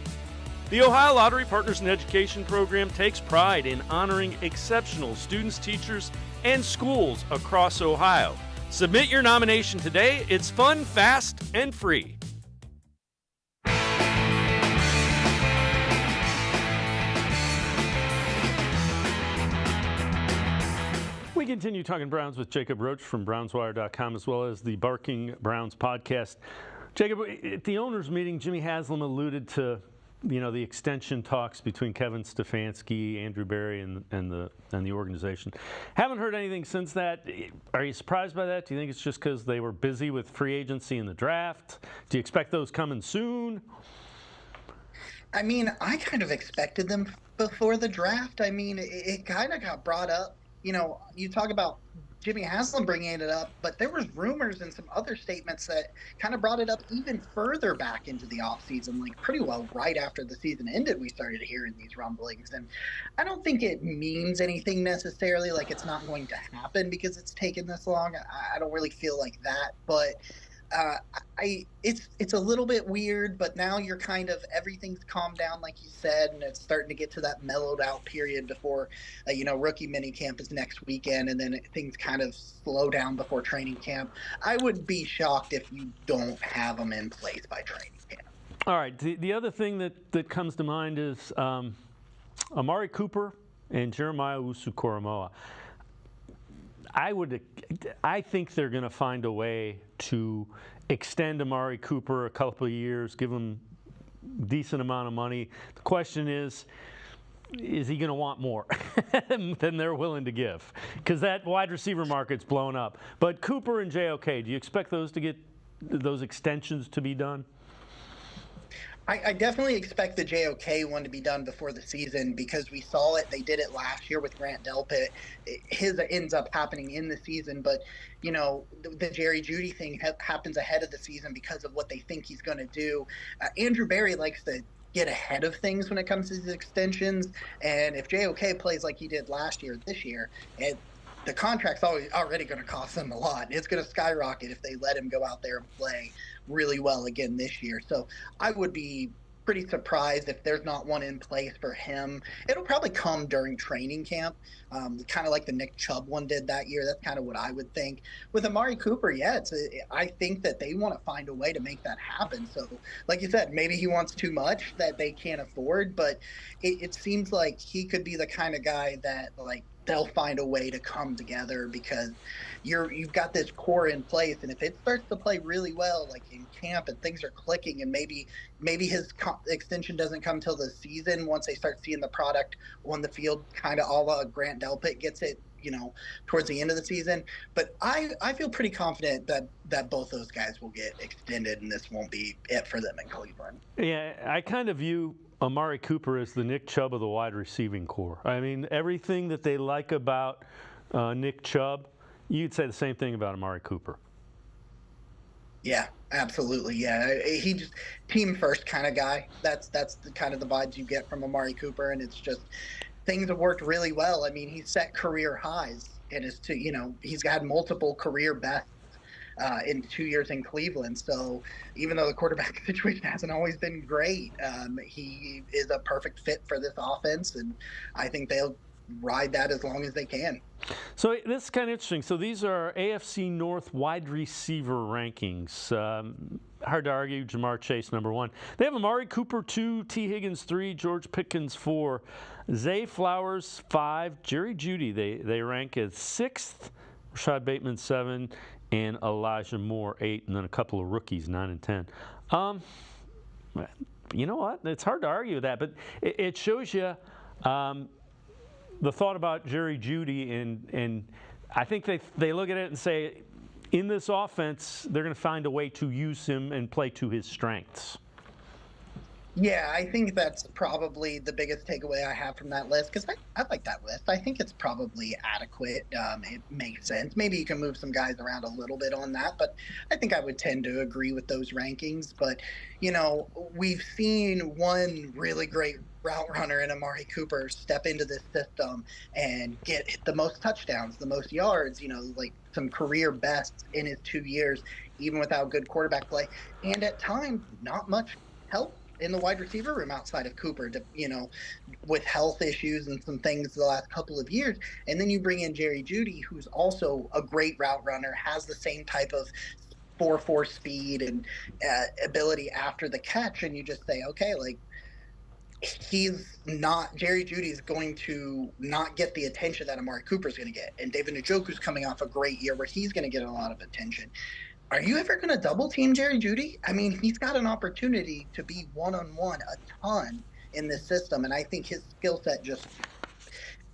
The Ohio Lottery Partners in Education program takes pride in honoring exceptional students, teachers, and schools across Ohio. Submit your nomination today. It's fun, fast, and free. We continue talking Browns with Jacob Roach from BrownsWire.com, as well as the Barking Browns podcast. Jacob, at the owners' meeting, Jimmy Haslam alluded to, the extension talks between Kevin Stefanski, Andrew Berry, and the organization. Haven't heard anything since that. Are you surprised by that? Do you think it's just because they were busy with free agency and the draft? Do you expect those coming soon? I mean, I kind of expected them before the draft. I mean, it kind of got brought up. You talk about Jimmy Haslam bringing it up, but there was rumors and some other statements that kind of brought it up even further back into the offseason, like pretty well right after the season ended, we started hearing these rumblings. And I don't think it means anything necessarily, like it's not going to happen because it's taken this long. I don't really feel like that, but it's a little bit weird, but now you're kind of, everything's calmed down, like you said, and it's starting to get to that mellowed out period before, rookie minicamp is next weekend, and then things kind of slow down before training camp. I would be shocked if you don't have them in place by training camp. All right. The other thing that comes to mind is Amari Cooper and Jeremiah Usu-Koromoa. I think they're going to find a way to extend Amari Cooper a couple of years, give him a decent amount of money. The question is he going to want more than they're willing to give? Because that wide receiver market's blown up. But Cooper and JOK, do you expect those to get those extensions to be done? I definitely expect the JOK one to be done before the season because we saw it. They did it last year with Grant Delpit. His ends up happening in the season, but the Jerry Jeudy thing happens ahead of the season because of what they think he's going to do. Andrew Berry likes to get ahead of things when it comes to these extensions, and if JOK plays like he did last year, this year, the contract's already going to cost them a lot. It's going to skyrocket if they let him go out there and play really well again this year. So I would be pretty surprised if there's not one in place for him. It'll probably come during training camp, kind of like the Nick Chubb one did that year. That's kind of what I would think. With Amari Cooper, I think that they want to find a way to make that happen. So like you said, maybe he wants too much that they can't afford, but it seems like he could be the kind of guy that they'll find a way to come together because you've got this core in place, and if it starts to play really well, like in camp, and things are clicking, and maybe his extension doesn't come till the season once they start seeing the product on the field, kind of a la Grant Delpit gets it, towards the end of the season. But I feel pretty confident that both those guys will get extended, and this won't be it for them in Cleveland. Yeah, I kind of view Amari Cooper is the Nick Chubb of the wide receiving core. I mean, everything that they like about Nick Chubb, you'd say the same thing about Amari Cooper. Yeah, absolutely. Yeah, he just team first kind of guy. That's the kind of the vibes you get from Amari Cooper, and it's just things have worked really well. I mean, he set career highs in his two. He's had multiple career bests in 2 years in Cleveland. So even though the quarterback situation hasn't always been great, he is a perfect fit for this offense, and I think they'll ride that as long as they can. So this is kind of interesting. So these are AFC North wide receiver rankings. Hard to argue. Jamar Chase, number 1. They have Amari Cooper 2, T. Higgins 3, George Pickens 4, Zay Flowers 5, Jerry Jeudy they rank as 6th, Rashad Bateman 7, and Elijah Moore 8, and then a couple of rookies 9 and 10. You know what? It's hard to argue with that, but it shows you. The thought about Jerry Jeudy, and I think they look at it and say, in this offense, they're going to find a way to use him and play to his strengths. Yeah, I think that's probably the biggest takeaway I have from that list, because I like that list. I think it's probably adequate. It makes sense. Maybe you can move some guys around a little bit on that, but I think I would tend to agree with those rankings. But, we've seen one really great route runner in Amari Cooper step into this system and get the most touchdowns, the most yards, like some career bests in his 2 years, even without good quarterback play. And at times, not much help in the wide receiver room outside of Cooper, with health issues and some things the last couple of years. And then you bring in Jerry Jeudy, who's also a great route runner, has the same type of 4.4 speed and ability after the catch. And you just say, okay, like, Jerry Jeudy is going to not get the attention that Amari Cooper is going to get. And David Njoku's coming off a great year where he's going to get a lot of attention. Are you ever going to double team Jerry Jeudy? I mean, he's got an opportunity to be one-on-one a ton in this system, and I think his skill set just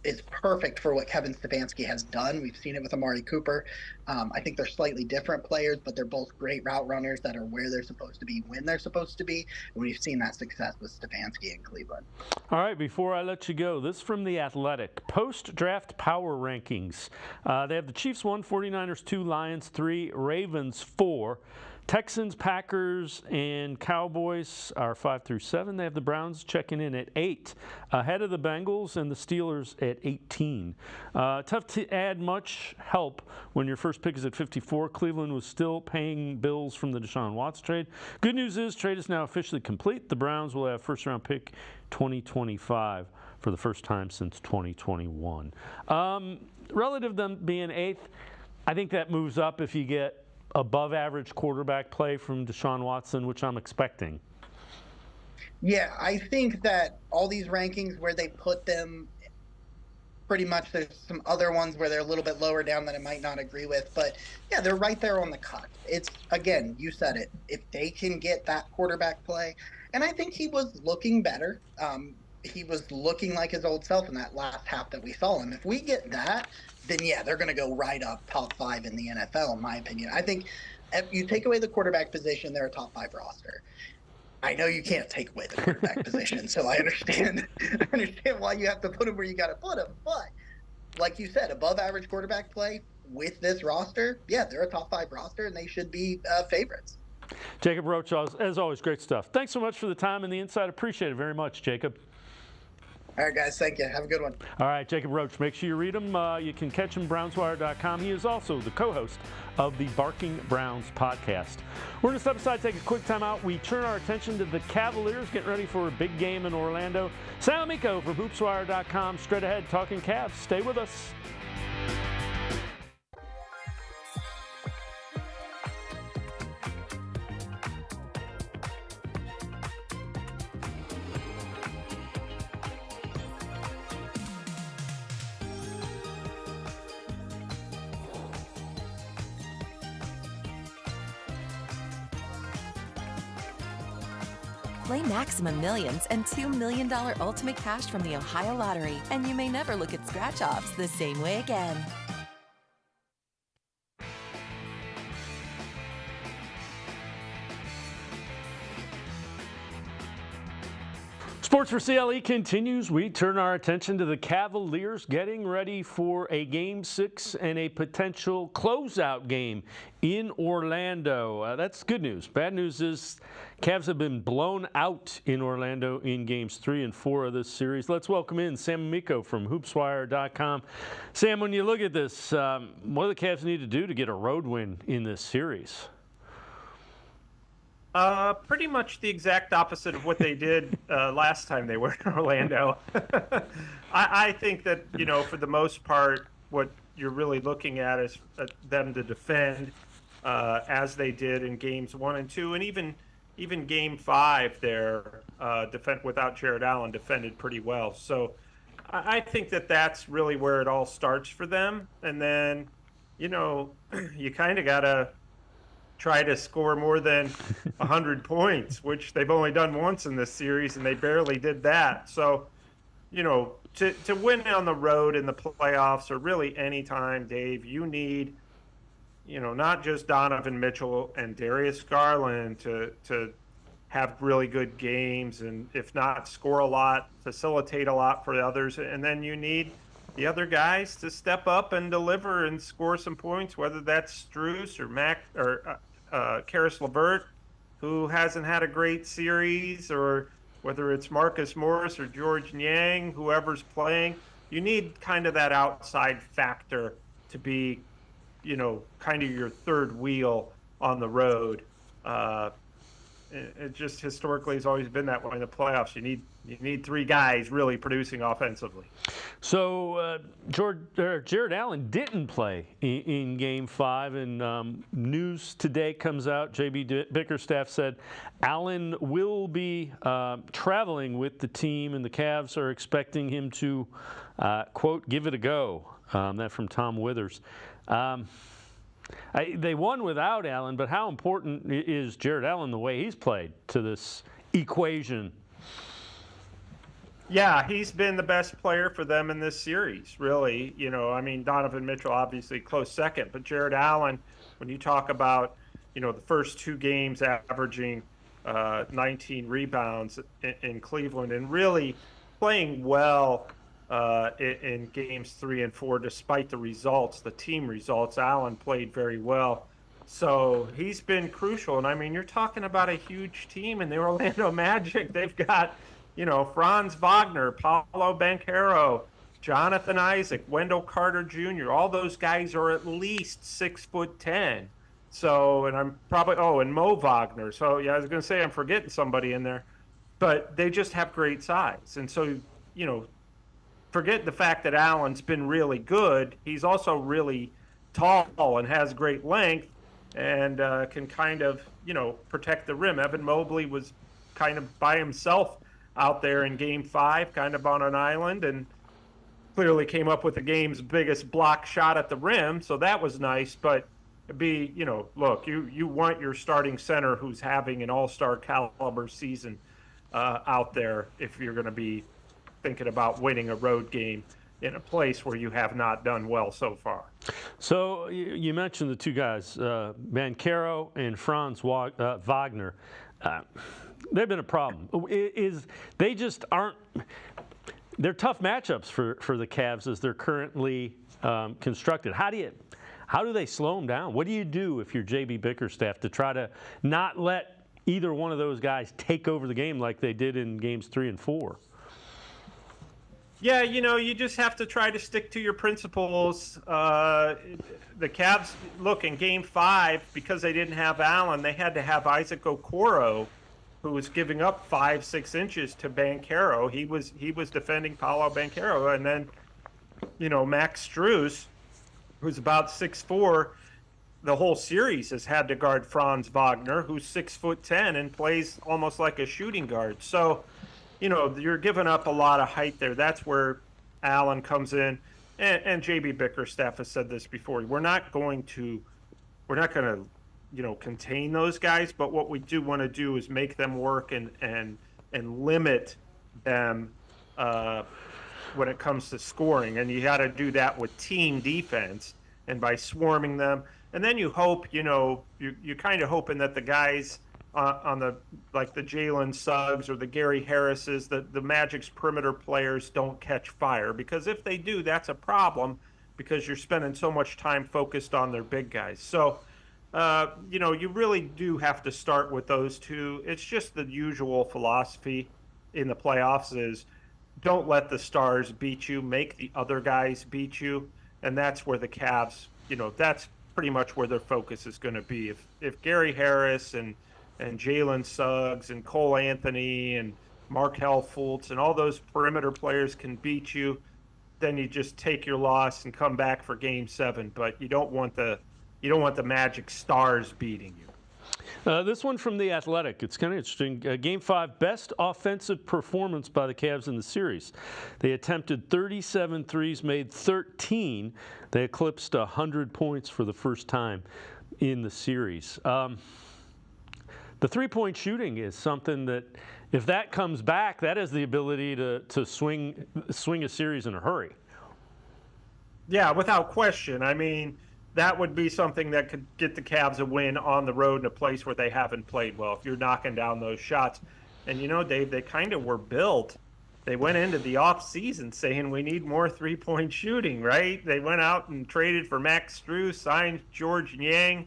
is perfect for what Kevin Stefanski has done. We've seen it with Amari Cooper. I think they're slightly different players, but they're both great route runners that are where they're supposed to be when they're supposed to be. And we've seen that success with Stefanski in Cleveland. All right, before I let you go, this from The Athletic. Post-draft power rankings. They have the Chiefs 1, 49ers 2, Lions 3, Ravens 4. Texans, Packers, and Cowboys are 5 through 7. They have the Browns checking in at 8, ahead of the Bengals and the Steelers at 18. Tough to add much help when your first pick is at 54. Cleveland was still paying bills from the Deshaun Watson trade. Good news is trade is now officially complete. The Browns will have first-round pick 2025 for the first time since 2021. Relative to them being 8th, I think that moves up if you get above average quarterback play from Deshaun Watson, which I'm expecting. Yeah, I think that all these rankings where they put them, pretty much there's some other ones where they're a little bit lower down that I might not agree with, but yeah, they're right there on the cut. It's, again, you said it, if they can get that quarterback play, and I think he was looking better. He was looking like his old self in that last half that we saw him. If we get that, then yeah, they're going to go right up top 5 in the NFL, in my opinion. I think if you take away the quarterback position, they're a top 5 roster. I know you can't take away the quarterback position, so I understand why you have to put them where you got to put them. But like you said, above average quarterback play with this roster, yeah, they're a top 5 roster, and they should be favorites. Jacob Roach, as always, great stuff. Thanks so much for the time and the insight. Appreciate it very much, Jacob. All right, guys. Thank you. Have a good one. All right, Jacob Roach. Make sure you read him. You can catch him brownswire.com. He is also the co-host of the Barking Browns podcast. We're going to step aside, take a quick time out. We turn our attention to the Cavaliers getting ready for a big game in Orlando. Sam Amico for hoopswire.com. Straight ahead, talking Cavs. Stay with us. Play Maximum Millions and $2 million Ultimate Cash from the Ohio Lottery, and you may never look at scratch-offs the same way again. Sports4CLE continues. We turn our attention to the Cavaliers getting ready for a Game 6 and a potential closeout game in Orlando. That's good news. Bad news is Cavs have been blown out in Orlando in Games 3 and 4 of this series. Let's welcome in Sam Amico from hoopswire.com. Sam, when you look at this, what do the Cavs need to do to get a road win in this series? Pretty much the exact opposite of what they did last time they were in Orlando. I think that, for the most part, what you're really looking at is them to defend as they did in games 1 and 2, and even game 5 there, defend without Jared Allen defended pretty well. So I think that that's really where it all starts for them. And then, you kind of got to try to score more than 100 points, which they've only done once in this series, and they barely did that. So, to win on the road in the playoffs, or really any time, Dave, you need, not just Donovan Mitchell and Darius Garland to have really good games, and if not, score a lot, facilitate a lot for the others, and then you need the other guys to step up and deliver and score some points, whether that's Strus or Karis LeVert, who hasn't had a great series, or whether it's Marcus Morris or George Niang, whoever's playing. You need kind of that outside factor to be, kind of your third wheel on the road. It just historically has always been that way in the playoffs. You need three guys really producing offensively. So Jared Allen didn't play in Game 5, and news today comes out. JB Bickerstaff said Allen will be traveling with the team, and the Cavs are expecting him to, quote, give it a go. That from Tom Withers. They won without Allen, but how important is Jared Allen the way he's played to this equation? Yeah, he's been the best player for them in this series, really. Donovan Mitchell obviously close second, but Jared Allen, when you talk about, the first 2 games averaging 19 rebounds in Cleveland, and really playing well in games 3 and 4, despite the results, the team results, Allen played very well. So he's been crucial. And you're talking about a huge team in the Orlando Magic. They've got, Franz Wagner, Paolo Banchero, Jonathan Isaac, Wendell Carter Jr. All those guys are at least 6'10". So, and I'm probably, and Mo Wagner. So, yeah, I was going to say I'm forgetting somebody in there. But they just have great size. And so, forget the fact that Allen's been really good. He's also really tall and has great length and can kind of, protect the rim. Evan Mobley was kind of by himself out there in Game 5, kind of on an island, and clearly came up with the game's biggest block shot at the rim, so that was nice. But look, you want your starting center who's having an all-star caliber season out there if you're going to be thinking about winning a road game in a place where you have not done well so far. So you mentioned the 2 guys, Banchero and Franz Wagner. They've been a problem. They just aren't. They're tough matchups for the Cavs as they're currently constructed. How do they slow them down? What do you do if you're JB Bickerstaff to try to not let either one of those guys take over the game like they did in games 3 and 4? Yeah, you just have to try to stick to your principles. The Cavs, look, in Game 5, because they didn't have Allen, they had to have Isaac Okoro, who was giving up 5-6 inches to Banchero. He was defending Paolo Banchero. And then, Max Strus, who's about 6'4", the whole series has had to guard Franz Wagner, who's 6'10" and plays almost like a shooting guard. So, you're giving up a lot of height there. That's where Allen comes in. And JB Bickerstaff has said this before. We're not going to, contain those guys, but what we do want to do is make them work and limit them when it comes to scoring. And you got to do that with team defense and by swarming them. And then you hope, you're kind of hoping that the guys on the like the Jalen Suggs or the Gary Harrises, the Magic's perimeter players don't catch fire, because if they do, that's a problem, because you're spending so much time focused on their big guys. So, you really do have to start with those two. It's just the usual philosophy in the playoffs is don't let the stars beat you, make the other guys beat you. And that's where the Cavs, that's pretty much where their focus is going to be. If Gary Harris and Jalen Suggs and Cole Anthony and Markelle Fultz and all those perimeter players can beat you, then you just take your loss and come back for Game 7. But you don't want the Magic stars beating you. This one from The Athletic. It's kind of interesting. Game 5, best offensive performance by the Cavs in the series. They attempted 37 threes, made 13. They eclipsed 100 points for the first time in the series. The three-point shooting is something that, if that comes back, that has the ability to swing a series in a hurry. Yeah, without question. I mean, that would be something that could get the Cavs a win on the road in a place where they haven't played well, if you're knocking down those shots. And, Dave, they kind of were built. They went into the offseason saying we need more three-point shooting, right? They went out and traded for Max Strus, signed George Yang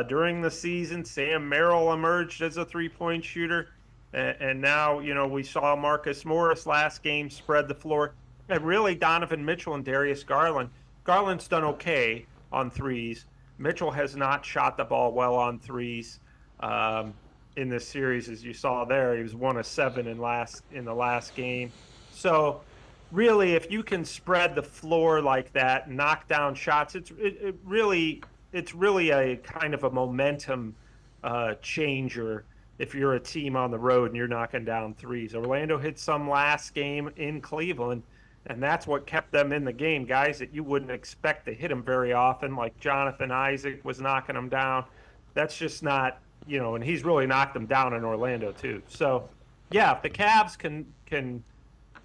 during the season. Sam Merrill emerged as a three-point shooter. And now, we saw Marcus Morris last game spread the floor. And really, Donovan Mitchell and Darius Garland. Garland's done okay on threes. Mitchell has not shot the ball well on threes in this series, as you saw there. He was 1 of 7 in the last game. So really, if you can spread the floor like that, knock down shots, it's really a kind of a momentum changer if you're a team on the road and you're knocking down threes. Orlando hit some last game in Cleveland, and that's what kept them in the game. Guys that you wouldn't expect to hit them very often, like Jonathan Isaac was knocking them down. That's just not, and he's really knocked them down in Orlando too. So, yeah, if the Cavs can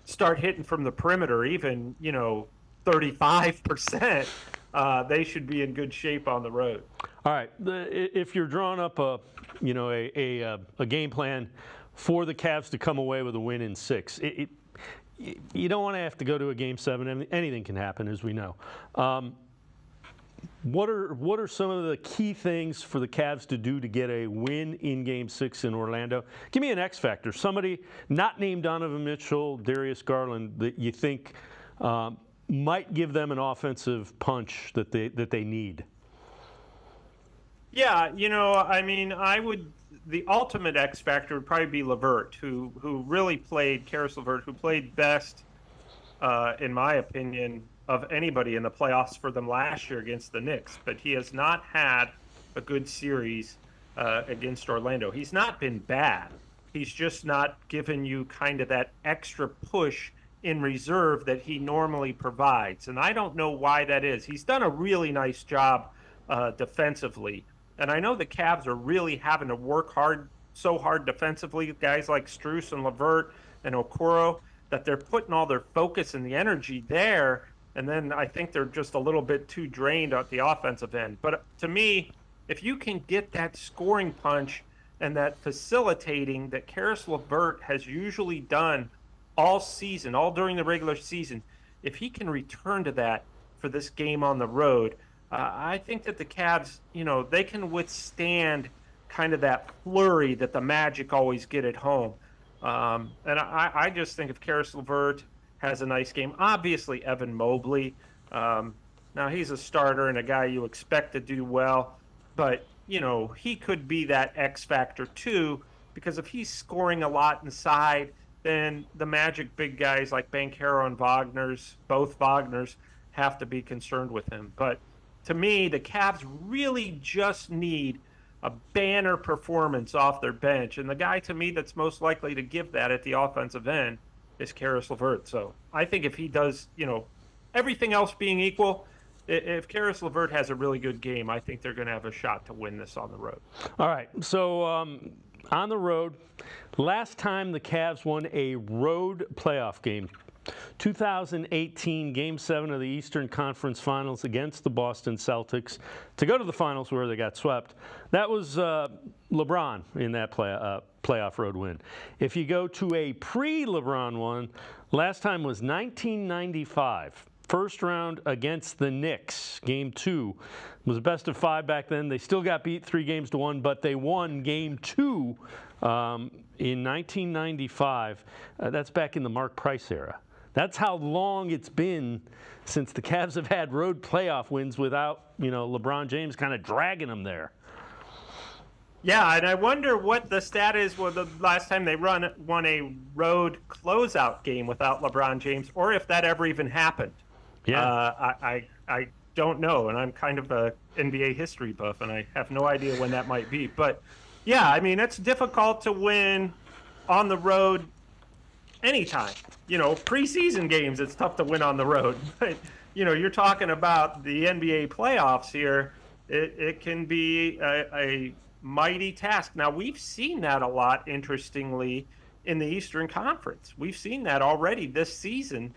start hitting from the perimeter, even, 35%, they should be in good shape on the road. All right, if you're drawing up a game plan for the Cavs to come away with a win in 6, you don't want to have to go to a Game 7. Anything can happen, as we know. What are some of the key things for the Cavs to do to get a win in Game 6 in Orlando? Give me an X factor, somebody not named Donovan Mitchell, Darius Garland, that you think might give them an offensive punch that they need. Yeah, the ultimate X factor would probably be LeVert, who really played, Karis LeVert, who played best, in my opinion, of anybody in the playoffs for them last year against the Knicks. But he has not had a good series against Orlando. He's not been bad. He's just not given you kind of that extra push in reserve that he normally provides. And I don't know why that is. He's done a really nice job defensively. And I know the Cavs are really having to work so hard defensively, guys like Strus and LeVert and Okoro, that they're putting all their focus and the energy there. And then I think they're just a little bit too drained at the offensive end. But to me, if you can get that scoring punch and that facilitating that Karis LeVert has usually done all season, all during the regular season, if he can return to that for this game on the road, I think that the Cavs, they can withstand kind of that flurry that the Magic always get at home. And I just think if Karis LeVert has a nice game, obviously Evan Mobley, now he's a starter and a guy you expect to do well, but, he could be that X factor too, because if he's scoring a lot inside, then the Magic big guys like Banchero and both Wagner's, have to be concerned with him. But to me, the Cavs really just need a banner performance off their bench. And the guy, to me, that's most likely to give that at the offensive end is Karis LeVert. So I think if he does, everything else being equal, if Karis LeVert has a really good game, I think they're going to have a shot to win this on the road. All right. So on the road, last time the Cavs won a road playoff game, 2018 Game 7 of the Eastern Conference Finals against the Boston Celtics to go to the finals where they got swept. That was LeBron in that playoff road win. If you go to a pre-LeBron one, last time was 1995. First round against the Knicks. Game 2 was a best of 5 back then. They still got beat 3-1, but they won Game 2 in 1995. That's back in the Mark Price era. That's how long it's been since the Cavs have had road playoff wins without, LeBron James kind of dragging them there. Yeah, and I wonder what the stat is for the last time they won a road closeout game without LeBron James, or if that ever even happened. Yeah, I don't know, and I'm kind of a NBA history buff, and I have no idea when that might be. But yeah, I mean, it's difficult to win on the road anytime. Preseason games, it's tough to win on the road. But you're talking about the NBA playoffs here. It can be a mighty task. Now, we've seen that a lot, interestingly, in the Eastern Conference. We've seen that already this season.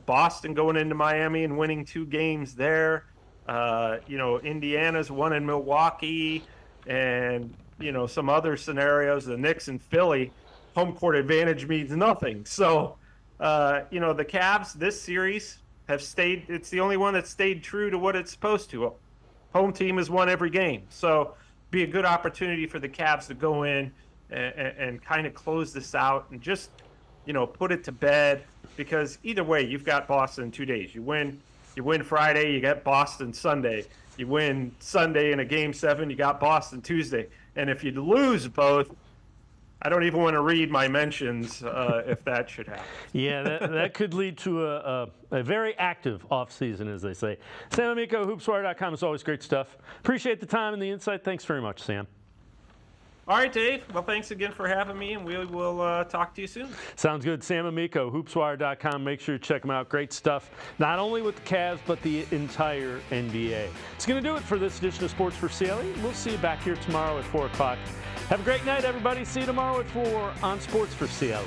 Boston going into Miami and winning 2 games there. Indiana's won in Milwaukee, and some other scenarios. The Knicks and Philly, home court advantage means nothing. So, the Cavs this series have stayed. It's the only one that stayed true to what it's supposed to. Home team has won every game, so be a good opportunity for the Cavs to go in and kind of close this out and just put it to bed. Because either way, you've got Boston in 2 days. You win Friday, you got Boston Sunday. You win Sunday in a Game 7, you got Boston Tuesday. And if you lose both, I don't even want to read my mentions if that should happen. Yeah, that could lead to a very active offseason, as they say. Sam Amico, hoopswire.com is always great stuff. Appreciate the time and the insight. Thanks very much, Sam. All right, Dave. Well, thanks again for having me, and we will talk to you soon. Sounds good. Sam Amico, hoopswire.com. Make sure you check him out. Great stuff, not only with the Cavs, but the entire NBA. It's going to do it for this edition of Sports for CLE. We'll see you back here tomorrow at 4 o'clock. Have a great night, everybody. See you tomorrow at 4 on Sports for CLE.